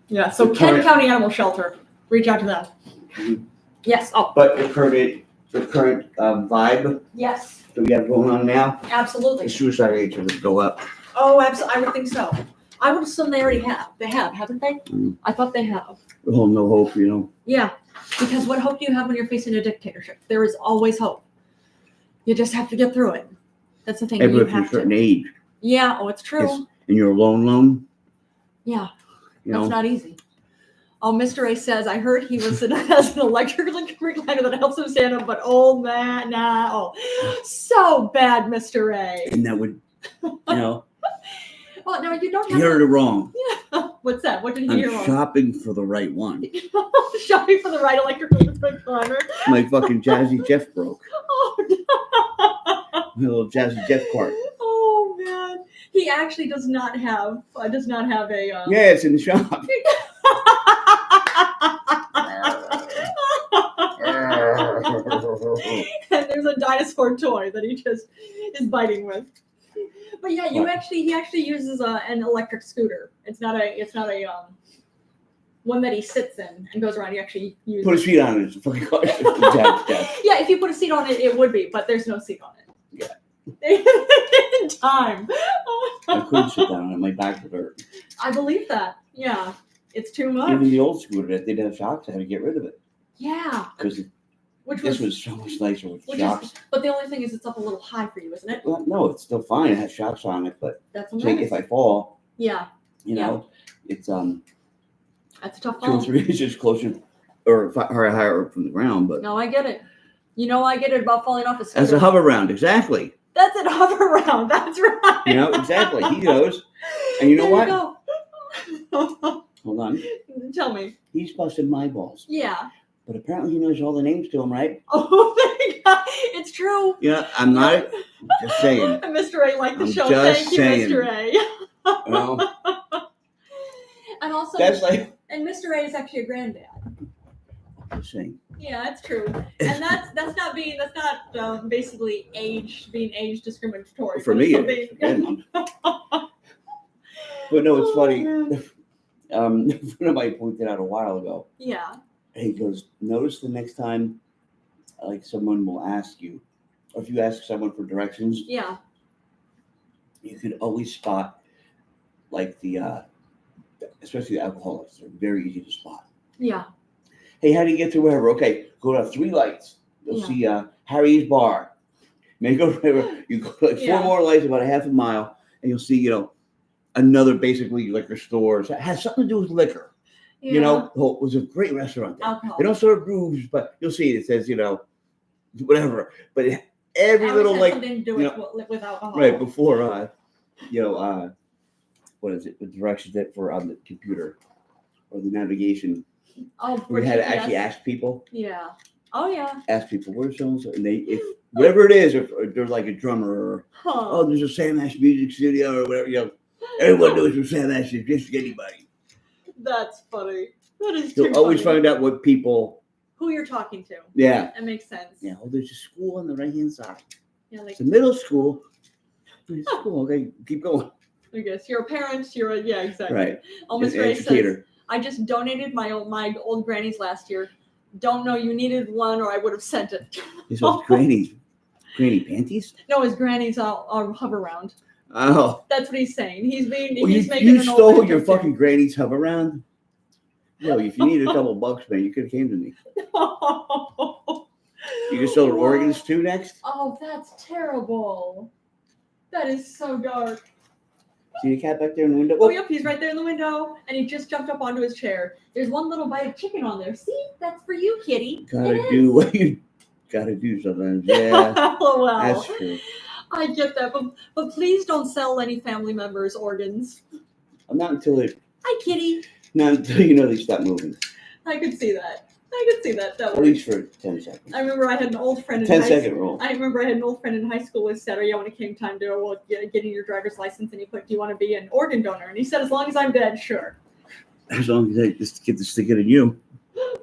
Yeah. So the Kent current- County Animal Shelter, reach out to them. Yes. Oh. but the current vibe Yes. that we have going on now, Absolutely. the suicide rates are going to go up. Oh, absolutely. I would think so. I would assume they already have. They have, haven't they? Mm. I thought they have. Oh, no hope, Yeah. Because what hope do you have when you're facing a dictatorship? There is always hope. You just have to get through it. That's the thing. You Everybody from a have certain to. age, Yeah. Oh, it's true. Yes. and you're alone, Yeah. you That's know. not easy. Oh, Mr. A says, I heard he has an electric recliner that helps him stand up, but oh man, no. So bad, Mr. A. And that would, Well, no, you don't you have heard it wrong. What's that? What did you I'm hear wrong? shopping for the right one. Shopping for the right electric recliner. My fucking Jazzy Jeff broke. Oh, My little Jazzy Jeff cart. oh man, he actually does not have a. Yeah, it's in the shop. And there's a dinosaur toy that he just is biting with. But yeah, he actually uses an electric scooter. It's not a one that he sits in and goes around. He actually uses. Put a seat on it. It's a fucking car. Yeah. Yeah, if you put a seat on it, it would be, but there's no seat on it. Yeah. In time. I couldn't sit down on it. My back would hurt. I believe that. Yeah, it's too much. Even the old scooter that didn't have shocks, I had to get rid of it. Yeah. Because Which this was so much nicer with which shocks. is, but the only thing is, it's up a little high for you, isn't it? Well, no, it's still fine. It has shocks on it, but That's like nice. if I fall, Yeah, it's that's a tough 2 or fall. 3 inches closer or higher up from the ground. But No, I get it. I get it about falling off a scooter. as a hover round, exactly. That's it, hover around. That's right. Exactly. He knows. And you know what? Go. Hold on. Tell me. He's busting my balls. Yeah. But apparently he knows all the names to him, right? Oh my God. It's true. Yeah, I'm not just saying. Mr. A liked the I'm show. just Thank you, saying. Mr. A. Well, And also, that's like and Mr. A is actually a granddad. just saying. Yeah, that's true. And that's not basically being age discriminatory. For but me, it's something- but no, it's Oh, funny. man. Somebody pointed out a while ago. Yeah. He goes, notice the next time, like someone will ask you, or if you ask someone for directions, Yeah. you can always spot, like especially the alcoholics. They're very easy to spot. Yeah. Hey, how do you get to wherever? Okay, go to 3 lights. You'll see Harry's Bar. Maybe you go like 4 more lights, about a half a mile, and you'll see, another basically liquor store. So it has something to do with liquor. Yeah. It was a great restaurant there. Alcohol. They don't serve brews, but you'll see it says, whatever. But every little Always has like something to do with alcohol. right before what is it? The directions that for on the computer or the navigation. Oh, We had to GPS. actually ask people. Yeah. Oh yeah. Ask people where's so and so, and they if whatever it is, if they're like a drummer or Huh. there's a Sam Ash music studio or whatever, everyone knows where Sam Ash is, just anybody. That's funny. That is too You'll always funny. find out what people. Who you're talking to. Yeah. That makes sense. Yeah. Oh, there's a school on the right hand side. Yeah, like It's a middle school. It's school. Okay, keep going. I guess you're a parent. Yeah, exactly. Right. Oh, An Mr. A says, educator. I just donated my old granny's last year. Don't know you needed one, or I would have sent it. This was granny panties. No, his granny's are hover round. Oh, That's what he's saying. He's making you an stole old your man fucking granny's hover round. Yo, if you needed a couple bucks, man, you could have came to me. You can sell her organs too next. Oh, that's terrible. That is so dark. See the cat back there in the window? Oh, yep, he's right there in the window, and he just jumped up onto his chair. There's one little bite of chicken on there. See, that's for you, kitty. Gotta It do is. what you gotta do sometimes. Yeah, Oh, wow. that's true. I get that, but please don't sell any family members' organs. Not until Hi, kitty. they stop moving. I could see that. That At works. least for 10 seconds. I remember I had an old friend in 10-second rule. I remember I had an old friend in high school who said, "Oh yeah, when it came time to getting your driver's license, and you put, do you want to be an organ donor?" And he said, "As long as I'm dead, sure." As long as they just get to stick it in you.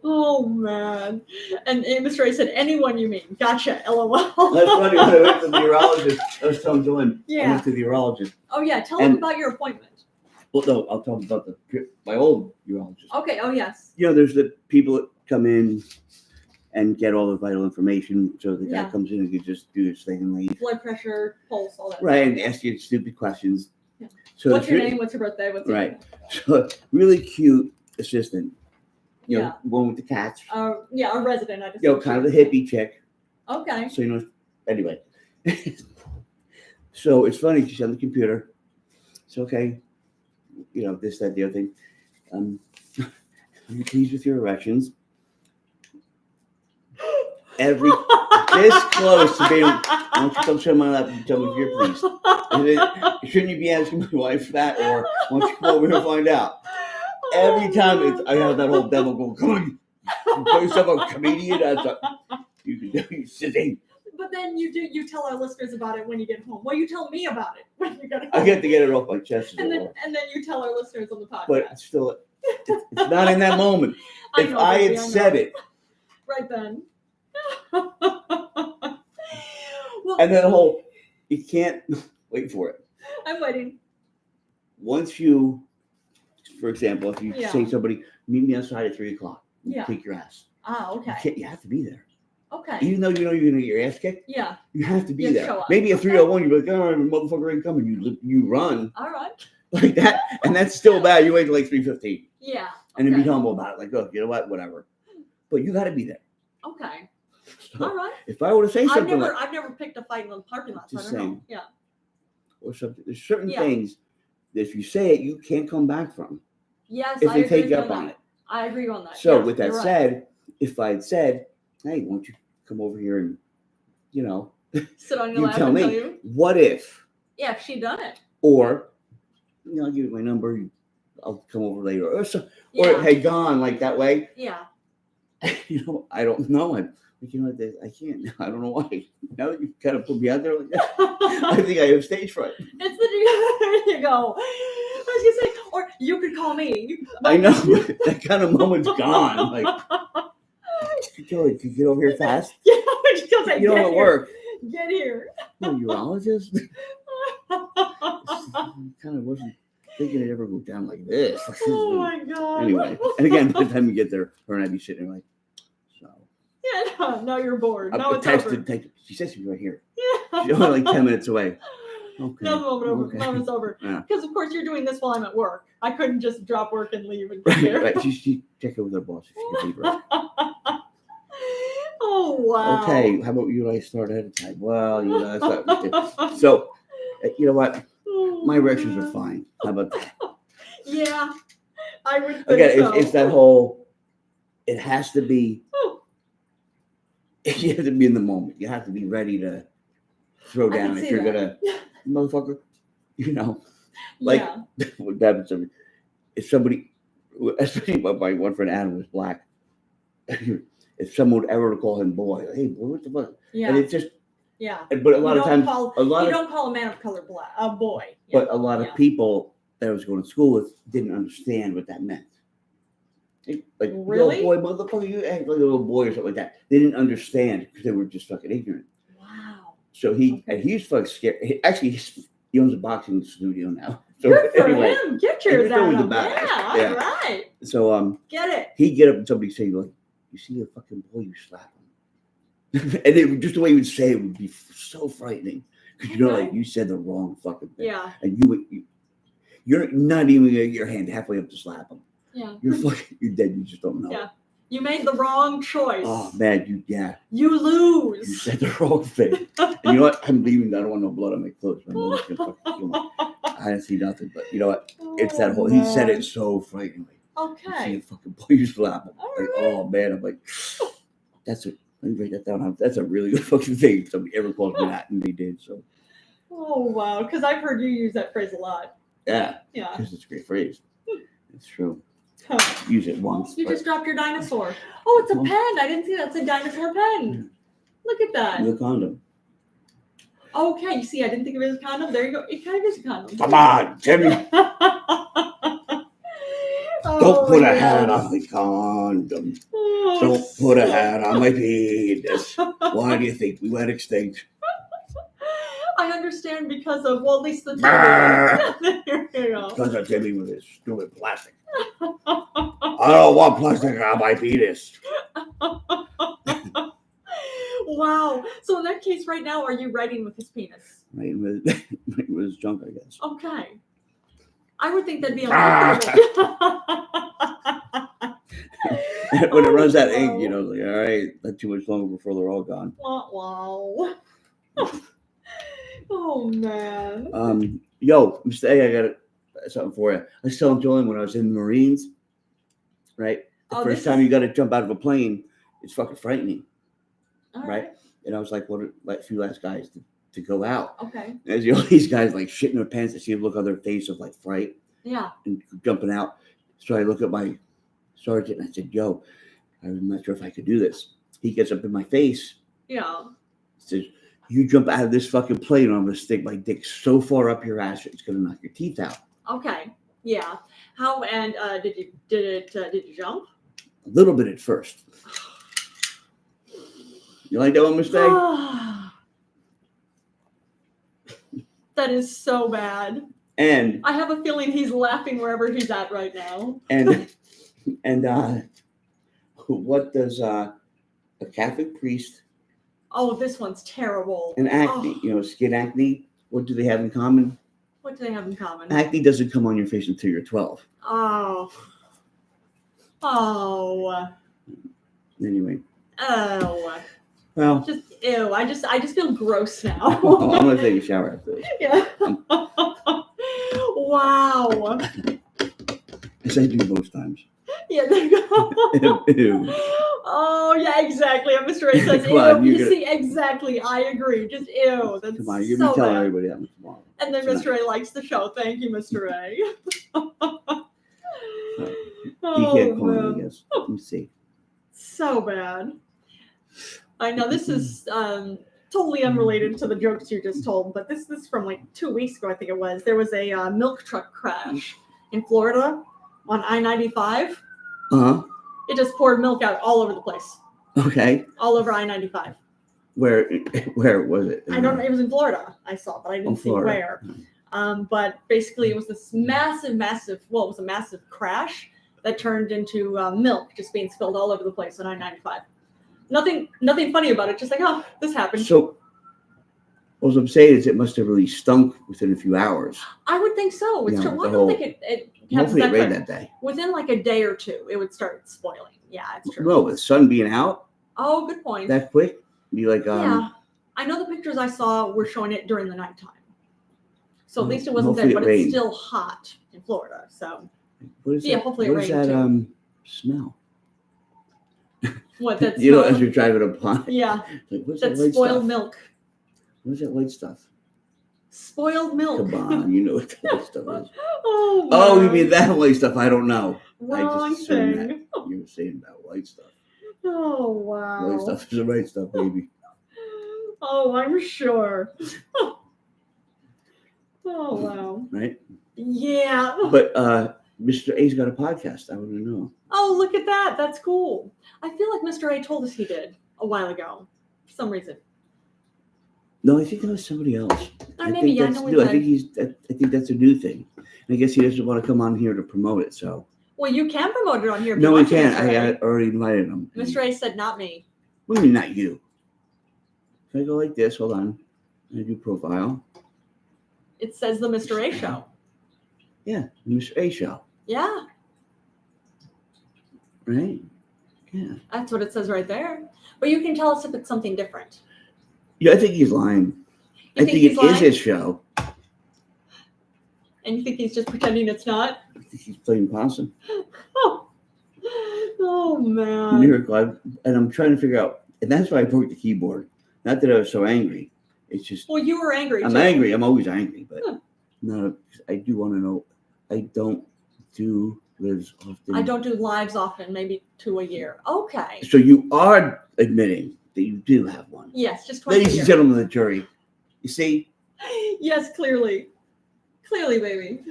Oh man! And Mr. Ray said, "Anyone you mean?" Gotcha. LOL. That's funny. When I went to the urologist, I was telling Jolynn. Yeah. I went to the urologist. Oh yeah. Tell him about your appointment. Well, no, I'll tell them about my old urologist. Okay. Oh yes. There's the people that come in and get all the vital information. So the guy comes in and can just do his thing and leave. Blood pressure, pulse, all that. Right, and ask you stupid questions. Yeah. So What's your name? What's your birthday? What's your right? So really cute assistant. Yeah. One with the cats. Yeah, a resident. I just. Kind of the hippie chick. Okay. So anyway. So it's funny. She's on the computer. It's okay. This, that, the other thing. Are you pleased with your erections? This close to being. Why don't you come show my lap and tell me if you're pleased? Shouldn't you be asking my wife that, or why don't you come over here and find out? Every time I have that whole devil go, come on, you call yourself a comedian. I thought you can do you sitting. But then you tell our listeners about it when you get home. Well, you tell me about it when you get home. I get to get it off my chest. And then you tell our listeners on the podcast. But it's still, it's not in that moment. If I had said it. Right then. Well, And then the whole, you can't wait for it. I'm waiting. Once you, for example, if you say to somebody, meet me outside at 3:00, kick your ass. Ah, okay. You have to be there. Okay. Even though you're going to get your ass kicked, you have to be there. Show up. Maybe at 3:01, you're like, oh, motherfucker ain't coming. You run. All right. Like that, and that's still bad. You wait till like 3:15. Yeah. And then be humble about it. Like, oh, you know what? Whatever. But you got to be there. Okay. So all right. If I were to say something I've never picked a fight in the parking lot. So I don't know. Yeah. Or something. There's certain things that if you say it, you can't come back from. Yes, if they take you up on it. I agree on that. So with that said, if I had said, hey, won't you come over here and, sit on your you lap tell and me, tell you? What if? Yeah, if she done it. Or, I'll give you my number. I'll come over later. Or hey, gone like that way. Yeah. I don't know. I can't. I don't know why. Now that you kind of put me out there like that, I think I have stage fright. There you go. I was gonna say, or you could call me. I know, but that kind of moment's gone. Like, could you get over here fast? Yeah, just say, you don't want work. Get here. No, urologist. Kind of wasn't thinking it'd ever go down like this. Oh my god. Anyway, and again, by the time you get there, her and I'd be sitting there like, so. Yeah, no, you're bored. No, it's over. She says she's right here. Yeah. She's only like 10 minutes away. Okay. No, moment's over. Because of course you're doing this while I'm at work. I couldn't just drop work and leave and get there. Right. She check it with her boss if she can leave her. Oh wow. Okay, how about you and I start ahead of time? Well, so you know what? My erections are fine. How about that? Yeah, I would think again, so. it's that whole, it has to be, you have to be in the moment. You have to be ready to throw down if you're going to, motherfucker, like what happens to me. If somebody, especially my one friend Adam was black, if someone would ever call him boy, hey boy, what the fuck? Yeah. And it's just, yeah. But a lot of times, you don't call a man of color a boy. But a lot of people that I was going to school with didn't understand what that meant. Like, really? Little boy, motherfucker, you act like a little boy or something like that. They didn't understand because they were just fucking ignorant. Wow. So he's fucking scared. He owns a boxing studio now. So good for him. Get yours out of him. Yeah, all right. So get it. He'd get up and somebody say, like, you see a fucking boy, you slap him. And just the way he would say it would be so frightening. Because like you said the wrong fucking thing. Yeah. And you're not even gonna get your hand halfway up to slap him. Yeah. You're dead. You just don't know. Yeah. You made the wrong choice. Oh man, you lose. You said the wrong thing. And you know what? I'm leaving. I don't want no blood on my clothes. My mom's gonna fucking kill me. I didn't see nothing, but you know what? It's that whole. He said it so frighteningly. Okay. You see a fucking boy, you slap him. Right. Oh man, I'm like, that's it. Let me write that down. That's a really good fucking thing. If somebody ever calls me that, and they did. So. Oh wow, because I've heard you use that phrase a lot. Yeah, Yeah. because it's a great phrase. It's true. Use it once. You but just dropped your dinosaur. Oh, it's a pen. I didn't see that. It's a dinosaur pen. Look at that. the condom. Okay, you see, I didn't think of it as a condom. There you go. It kind of is a condom. Come on, Timmy. Don't put a hat on the condom. Oh, Don't put a hat on my penis. Why do you think we went extinct? I understand because of, well, at least the Brrr. There you go. Because of Timmy with his stupid plastic. I don't want plastic on my penis. Wow. So in that case, right now, are you writing with his penis? Right with his junk, I guess. Okay. I would think that'd be When it runs out of ink, you know, like, all right, not too much longer before they're all gone. Wow. Oh man. Yo, Mr. A, I got something for you. I was telling Jolynn when I was in the Marines, right? The first time you got to jump out of a plane, it's fucking frightening, right? And I was like, what? Like a few last guys to go out. Okay. And as all these guys like shitting their pants, I see them look on their face of like fright. Yeah. And jumping out. So I look at my sergeant and I said, yo, I'm not sure if I could do this. He gets up in my face. Yeah. Says, you jump out of this fucking plane, I'm gonna stick my dick so far up your ass it's gonna knock your teeth out. Okay. Yeah. How and did you jump? A little bit at first. You like that one, mistake? That is so bad. And I have a feeling he's laughing wherever he's at right now. and what does a Catholic priest Oh, this one's terrible. and acne, skin acne, what do they have in common? What do they have in common? Acne doesn't come on your face until you're 12. Oh. Anyway. Oh. Well, Just ew. I just feel gross now. I'm gonna take a shower after this. Yeah. Wow. As I do most times. Yeah, there you go. Ew. Oh, yeah, exactly. And Mr. A says, Come on, ew. you're You see, exactly. I agree. Just ew. That's Come on, you're so gonna be telling bad. everybody that one tomorrow. And then Mr. A likes the show. Thank you, Mr. A. You can't call me, I guess. Let me see. So bad. I know this is totally unrelated to the jokes you just told, but this is from like 2 weeks ago, I think it was. There was a milk truck crash in Florida on I-95. Uh-huh. It just poured milk out all over the place. Okay. All over I-95. Where was it? I don't know. It was in Florida, I saw, but I didn't see where. But basically, it was this massive, it was a massive crash that turned into milk just being spilled all over the place on I-95. Nothing funny about it. Just like, oh, this happened. So, what I'm saying is it must have really stunk within a few hours. I would think so. It's Yeah, true. Well, I don't think it happens Hopefully it that rained quick. that day. Within like a day or two, it would start spoiling. Yeah, it's true. No, with the sun being out Oh, good point. that quick, be like, Yeah. I know the pictures I saw were showing it during the nighttime. So at least it wasn't hopefully then, but it it's rained. still hot in Florida. So what is yeah, that? hopefully it what is rained that smell? what that's You know, as you're driving upon. yeah, Like, what's that that's white spoiled stuff? milk. What's that white stuff? Spoiled milk. Come on, you know what that white stuff is. Oh, Oh, you man. mean that white stuff? I don't know. I Wrong just assumed that thing. you were saying about white stuff. Oh wow. White stuff is the right stuff, baby. Oh, I'm sure. Oh wow. Right? Yeah. But Mr. A's got a podcast. I want to know. Oh, look at that. That's cool. I feel like Mr. A told us he did a while ago for some reason. No, I think that was somebody else. Or I maybe, think yeah, that's no, new. I we think that's a new thing. And I guess he doesn't want to come on here to promote it. So Well, you can promote it on here. If no, you we want to, can't. Mr. A. I already invited him. Mr. A said, not me. What do you mean, not you? If I go like this, hold on. I do profile. It says the Mr. A show. Yeah, Mr. A show. Yeah, Right? Yeah. that's what it says right there. But you can tell us if it's something different. Yeah, I think he's lying. You I think he's it is lying? his show. And you think he's just pretending it's not? I think he's playing possum. Oh man. Miracle. And I'm trying to figure out, and that's why I broke the keyboard. Not that I was so angry. It's just Well, you were angry I'm too. angry. I'm always angry, but I do want to know. I don't do lives often. I don't do lives often, maybe 2 a year. Okay. So you are admitting that you do have one. Yes, just twice a Ladies year. and gentlemen of the jury, you see? Yes, clearly. Clearly, baby.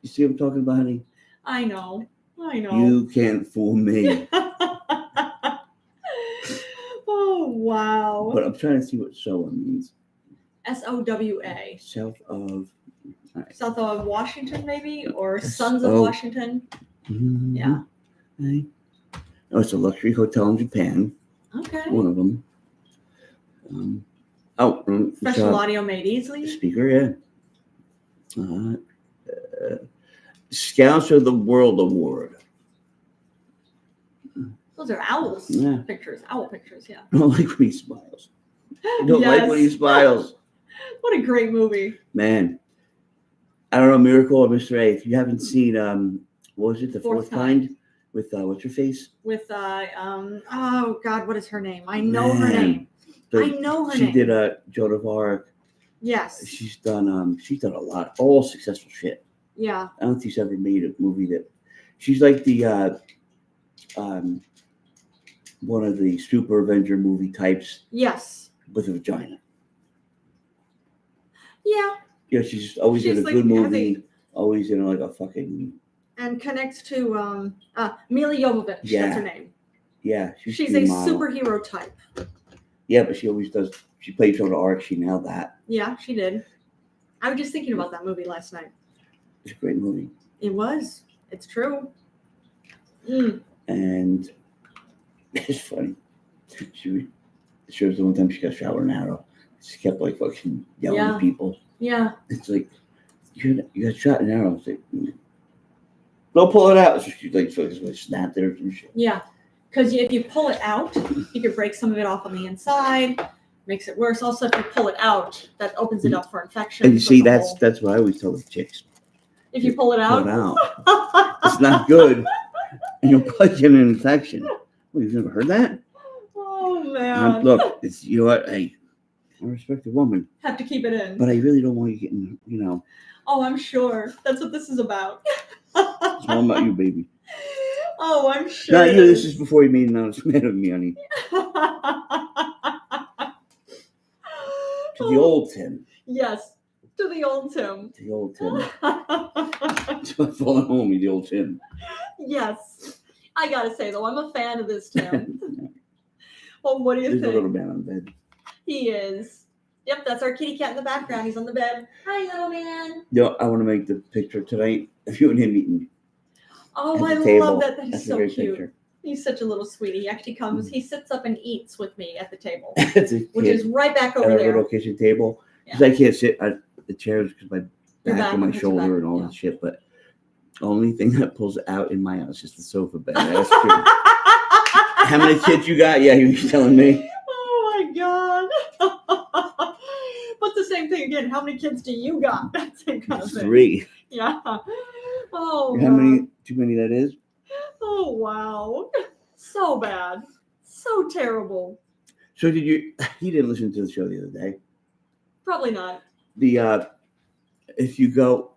You see what I'm talking about, honey? I know. You can't fool me. Oh, wow. But I'm trying to see what SOWA means. SOWA. South of... Right. South of Washington, maybe? Or Sons of Oh. Washington? Mm-hmm. Yeah. Right. Oh, it's a luxury hotel in Japan. Okay. One of them. Professional audio made easily. Speaker, yeah. Scouts of the World Award. Those are owls pictures. Owl pictures, yeah. I don't like when he smiles. I don't like when he smiles. What a great movie. Man. I don't know, Miracle or Mr. A. If you haven't seen, what was it, The Fourth Kind? With, what's her face? With, oh, God, what is her name? I know her name. She did Joan of Arc. Yes. She's done a lot, all successful shit. Yeah. I don't think she's ever made a movie that she's like the one of the Super Avenger movie types. Yes. With a vagina. Yeah. Yeah, she's always in a good movie, always in like a fucking. And connects to Mila Jovovich. Yeah. That's her name. Yeah, she's a superhero type. Yeah, but she always does. She played Joan of Arc. She nailed that. Yeah, she did. I was just thinking about that movie last night. It's a great movie. It was. It's true. And it's funny. She was the one time she got showered in arrow. She kept like fucking yelling at people. Yeah. It's like you got shot in arrow. It's like, don't pull it out. So she like snapped it or some shit. Yeah. Because if you pull it out, you can break some of it off on the inside. Makes it worse. Also, if you pull it out, that opens it up for infection. And you see, that's what I always tell the chicks. If you pull it out, it's not good. And you'll probably get an infection. Well, you've never heard that? Oh man! Look, it's you know what? I respect the woman. Have to keep it in. But I really don't want you getting, Oh, I'm sure. That's what this is about. It's all about you, baby. Oh, I'm sure. Not you. This is before you made an announcement of me, honey. To the old Tim. Yes, to the old Tim. The old Tim. To my fallen homie, the old Tim. Yes. I gotta say, though, I'm a fan of this Tim. Well, what do you think? There's a little man on the bed. He is. Yep, that's our kitty cat in the background. He's on the bed. Hi, little man. I want to make the picture tonight of you and him eating. Oh, I love that. That is so cute. Picture. He's such a little sweetie. He actually comes, he sits up and eats with me at the table, which is right back over there. At a little kitchen table. Because I can't sit at the chairs because my back and my shoulder and all that shit. But the only thing that pulls out in my house is the sofa bed. That's true. How many kids you got? Yeah, he was telling me. Oh my God. But the same thing again. How many kids do you got? That same kind of thing. 3. Yeah. Oh. How many? Too many that is? Oh wow. So bad. So terrible. So did you didn't listen to the show the other day? Probably not. If you go,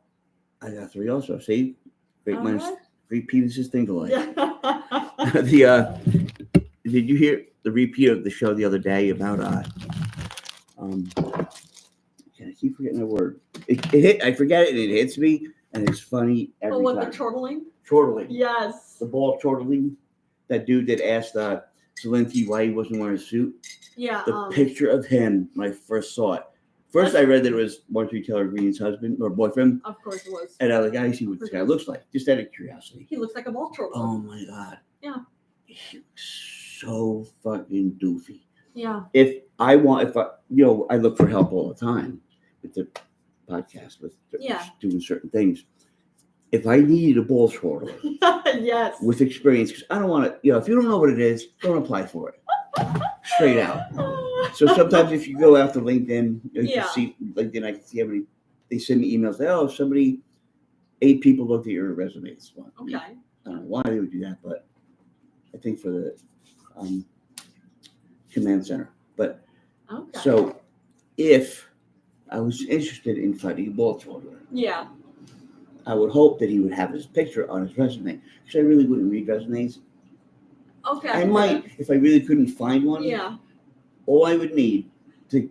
I got 3 also. See? Great minds, great penises think alike. Yeah. Did you hear the repeat of the show the other day about I keep forgetting the word. It hit, I forget it and it hits me and it's funny every time. The chortling? Chortling. Yes. The ball chortling. That dude that asked Zelensky why he wasn't wearing a suit. Yeah. The picture of him when I first saw it. First, I read that it was Marjorie Taylor Greene's husband or boyfriend. Of course it was. And I was like, I see what this guy looks like. Just out of curiosity. He looks like a ball chortling. Oh my God. Yeah. He looks so fucking doofy. Yeah. I look for help all the time with the podcast, with doing certain things. If I needed a ball chortler, yes, with experience, because I don't want to, if you don't know what it is, don't apply for it. Straight out. So sometimes if you go out to LinkedIn, you can see LinkedIn, I can see how many, they send me emails, 8 people looked at your resume this month. Okay. I don't know why they would do that, but I think for the command center. But so if I was interested in finding a ball twirler. Yeah. I would hope that he would have his picture on his resume, because I really wouldn't read resumes. Okay. I might, if I really couldn't find one. Yeah. All I would need to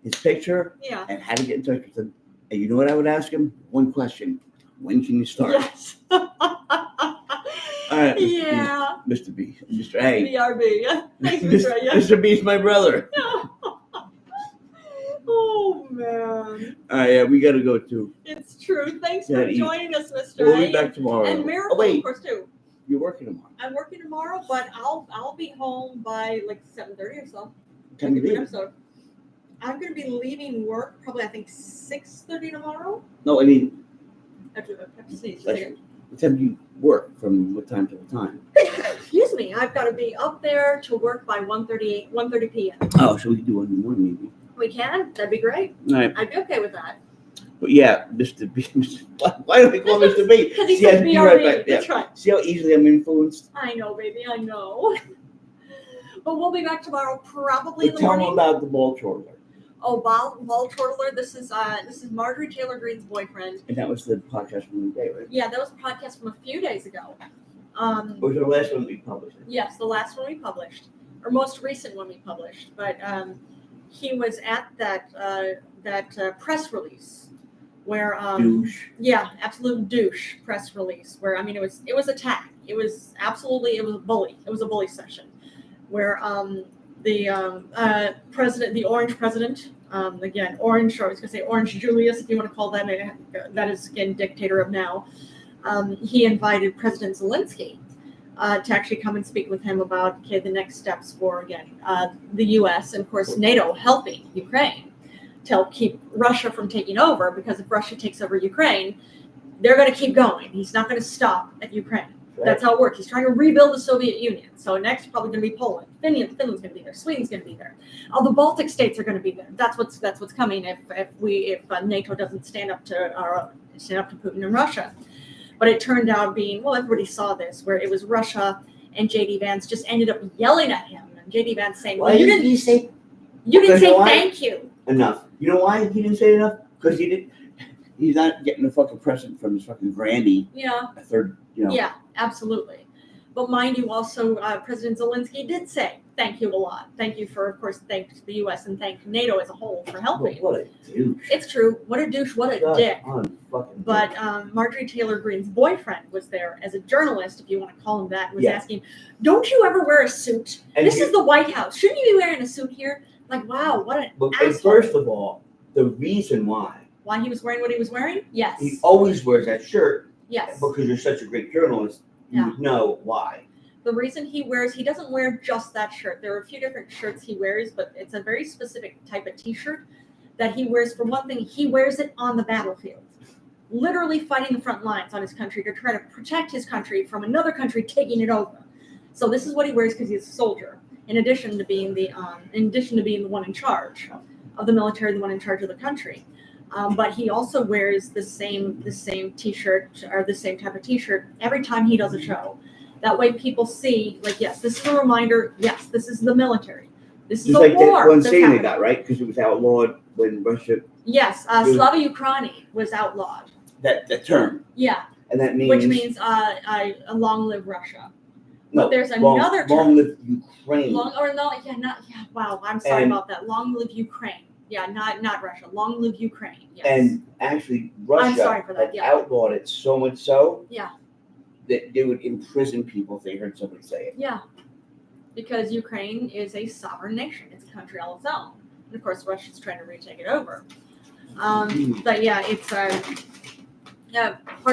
his picture Yeah. and how to get in touch with him. And you know what I would ask him? One question: when can you start? Yes. All right, Mr. B, Mr. A. BRB. Thanks, Mr. A. Yeah. Mr. B's my brother. Oh man. All right, yeah, we got to go too. It's true. Thanks for Yeah, joining us, Mr. We'll A. be back tomorrow. And Miracle, oh, wait, of course, too. You're working tomorrow. I'm working tomorrow, but I'll be home by like 7:30 or so. Can you leave? Episode. I'm going to be leaving work probably, I think, 6:30 tomorrow. No, I mean, I have to sneeze. what time do you work? From what time to what time? Excuse me. I've got to be up there to work by 1:30 p.m. Oh, so we can do one in the morning, maybe. We can. That'd be great. All right. I'd be okay with that. But yeah, Mr. B. Why do they call Mr. B? Because he See, says I'd be BRB. right back. That's Yeah. right. See how easily I'm influenced? I know, baby. I know. But we'll be back tomorrow, probably in But the tell morning. them about the ball twirler. Oh, ball twirler. This is Marjorie Taylor Greene's boyfriend. And that was the podcast from the day, right? Yeah, that was a podcast from a few days ago. It was the last one we published. Yes, the last one we published, or most recent one we published. But he was at that press release where Douche. yeah, absolute douche press release where it was attack. It was a bully. It was a bully session where the president, the Orange president, again Orange, or I was going to say Orange Julius, if you want to call that is again dictator of now. He invited President Zelensky to actually come and speak with him about the next steps for the U.S. and of course NATO helping Ukraine to help keep Russia from taking over, because if Russia takes over Ukraine, they're going to keep going. He's not going to stop at Ukraine. Right. That's how it works. He's trying to rebuild the Soviet Union. So next probably going to be Poland. Finland's going to be there. Sweden's going to be there. All the Baltic states are going to be there. That's what's coming if NATO doesn't stand up to Putin and Russia. But it turned out being, well, everybody saw this, where it was Russia and J.D. Vance just ended up yelling at him. And J.D. Vance saying, Why didn't he say thank you. enough? You know why he didn't say enough? Because he's not getting a fucking present from his fucking granny. Yeah. A third, Yeah, absolutely. But mind you, also, President Zelensky did say thank you a lot. Thank you for, of course, thank the U.S. and thank NATO as a whole for helping. What a douche. It's true. What a douche. What a God, dick. unfucking But douche. Marjorie Taylor Greene's boyfriend was there as a journalist, if you want to call him that, was Yeah. asking, don't you ever wear a suit? And This is the White House. Shouldn't you be wearing a suit here? Like, wow, what an But asshole. first of all, the reason why Why he was wearing what he was wearing? Yes. he always wears that shirt, Yes. because you're such a great journalist, you would know why. The reason he doesn't wear just that shirt. There are a few different shirts he wears, but it's a very specific type of t-shirt that he wears. For one thing, he wears it on the battlefield, literally fighting the front lines on his country to try to protect his country from another country taking it over. So this is what he wears because he's a soldier, in addition to being the one in charge of the military, the one in charge of the country. But he also wears the same t-shirt, or the same type of t-shirt every time he does a show. That way people see, like, yes, this is a reminder. Yes, this is the military. This is Just a like war. that one that's saying they happening. got, right? Because it was outlawed when Russia, Yes, was- Slava Ukraini was outlawed. that term. Yeah, And that means. which means long live Russia. no, there's long, another term. Long live Ukraine. Wow, I'm sorry And- about that. Long live Ukraine. Yeah, not Russia. Long live Ukraine. Yes. And actually, Russia sorry for that, had yeah. outlawed it so much so Yeah. that they would imprison people if they heard somebody say it. Yeah, because Ukraine is a sovereign nation. It's a country all its own. And of course, Russia's trying to retake it over. But yeah, it's part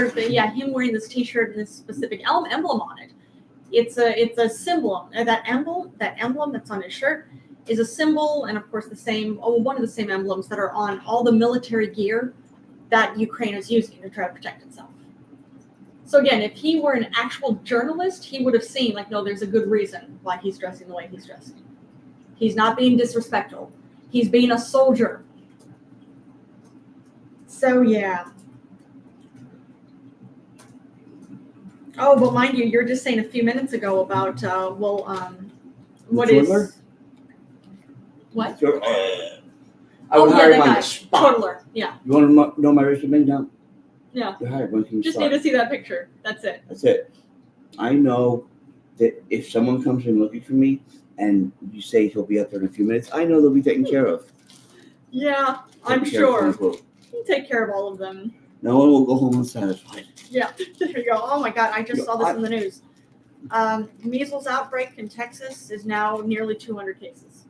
of him wearing this T-shirt and this specific emblem on it. It's a symbol. That emblem that's on his shirt is a symbol, and of course one of the same emblems that are on all the military gear that Ukraine is using to try to protect itself. So again, if he were an actual journalist, he would have seen, like, no, there's a good reason why he's dressing the way he's dressing. He's not being disrespectful. He's being a soldier. So yeah. Oh, but mind you, you're just saying a few minutes ago about what The is twirler? what? Sure. I would hire that him on guy. the spot. Totaler. Yeah. You want to know my resume now? Yeah. You're hired. When can you Just start? need to see that picture. That's it. That's it. I know that if someone comes in looking for me and you say he'll be up there in a few minutes, I know they'll be taken care of. Yeah, I'm Taken care of, quote, sure. unquote. You take care of all of them. No one will go home unsatisfied. Yeah, there you go. Oh my God, I just You know, saw this in the news. Measles outbreak in Texas is now nearly 200 cases.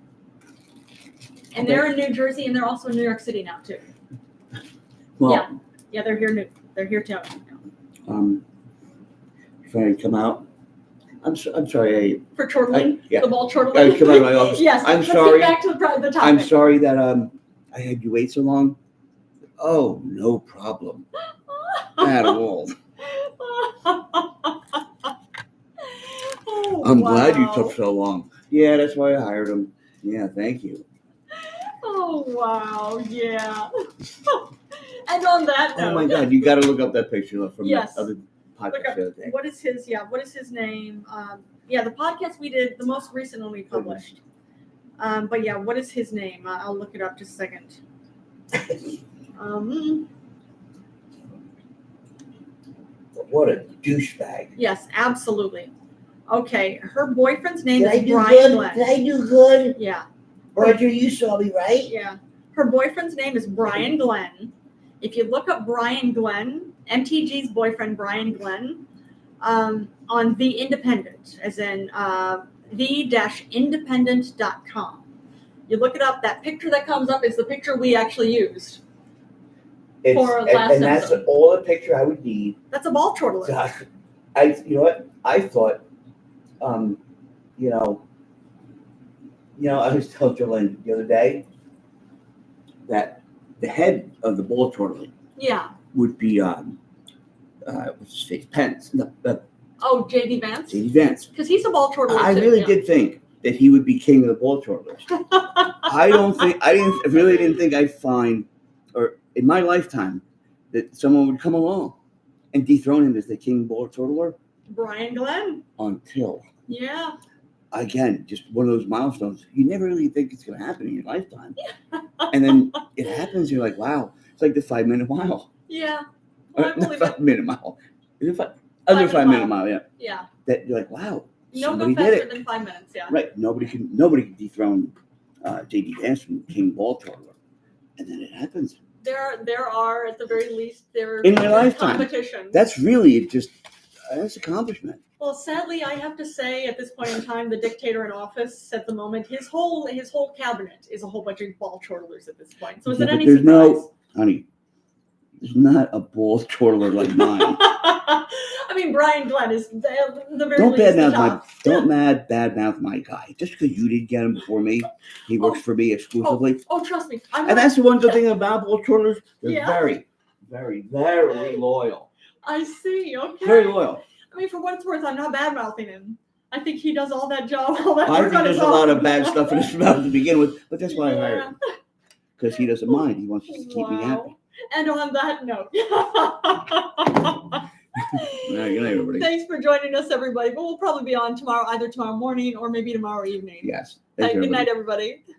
And Okay. they're in New Jersey, and they're also in New York City now too. Well, Yeah, they're here. They're here too. if I come out, I'm sorry. For chortling, yeah. the ball I chortling. come out of my office. Yes. I'm let's sorry. Get back to the topic. I'm sorry that I had you wait so long. Oh, no problem. At all. Oh, I'm glad you wow. took so long. Yeah, that's why I hired him. Yeah, thank you. Oh wow, yeah. And on that note, Oh my God, you got to look up that picture from Yes. the other look podcast up, the other day. what is his name? The podcast we did, the most recent one we published. But yeah, what is his name? I'll look it up just a second. What a douchebag. Yes, absolutely. Okay, her boyfriend's name Did I is do Brian good? Glenn. Did I do good? Yeah, Roger, you saw me, right? yeah. Her boyfriend's name is Brian Glenn. If you look up Brian Glenn, MTG's boyfriend Brian Glenn, on The Independent, as in the-independent.com. You look it up. That picture that comes up is the picture we actually used. For last and that's episode. all the picture I would need. That's a ball chortler. You know what? I thought, I was telling Jolynn the other day that the head of the ball chortling Yeah. would be what's his face? Pence. No, Oh, JD Vance. JD Vance. Because he's a ball chortler I too. really yeah. did think that he would be king of the ball chortlers. I really didn't think I'd find, or in my lifetime, that someone would come along and dethrone him as the king ball chortler Brian Glenn. until, Yeah. again, just one of those milestones. You never really think it's going to happen in your lifetime. And then it happens, you're like, wow, it's like the 5 minute mile. Yeah. Well, I Not believe it. 5 minute mile. Is it under 5 minute mile, yeah. Yeah. That you're like, wow, No somebody go did faster it. than 5 minutes. Yeah. Right. Nobody can dethrone JD Vance from King Ball Chortler. And then it happens. There are at the very least there In my lifetime. competition. That's really just that's accomplishment. Well, sadly, I have to say, at this point in time, the dictator in office at the moment, his whole cabinet is a whole bunch of ball chortlers at this point. So is it Yeah, but any there's surprise? no, honey, there's not a ball chortler like mine. I mean, Brian Glenn is the very Don't least the badmouth top. badmouth my guy. Just because you didn't get him before me, he works for me exclusively. Oh, trust me. And that's the one good thing about ball chortlers. They're Yeah. very, very, very loyal. I see. Okay. Very loyal. I mean, for what it's worth, I'm not bad mouthing him. I think he does all that job, all that I work think on there's his a lot own. of bad stuff in his mouth to begin with, but that's why I hired him. Because he doesn't mind. He wants to keep me happy. And on that note, Good night, everybody. thanks for joining us, everybody. But we'll probably be on tomorrow, either tomorrow morning or maybe tomorrow evening. Yes. Good Thank you, night, everybody. everybody.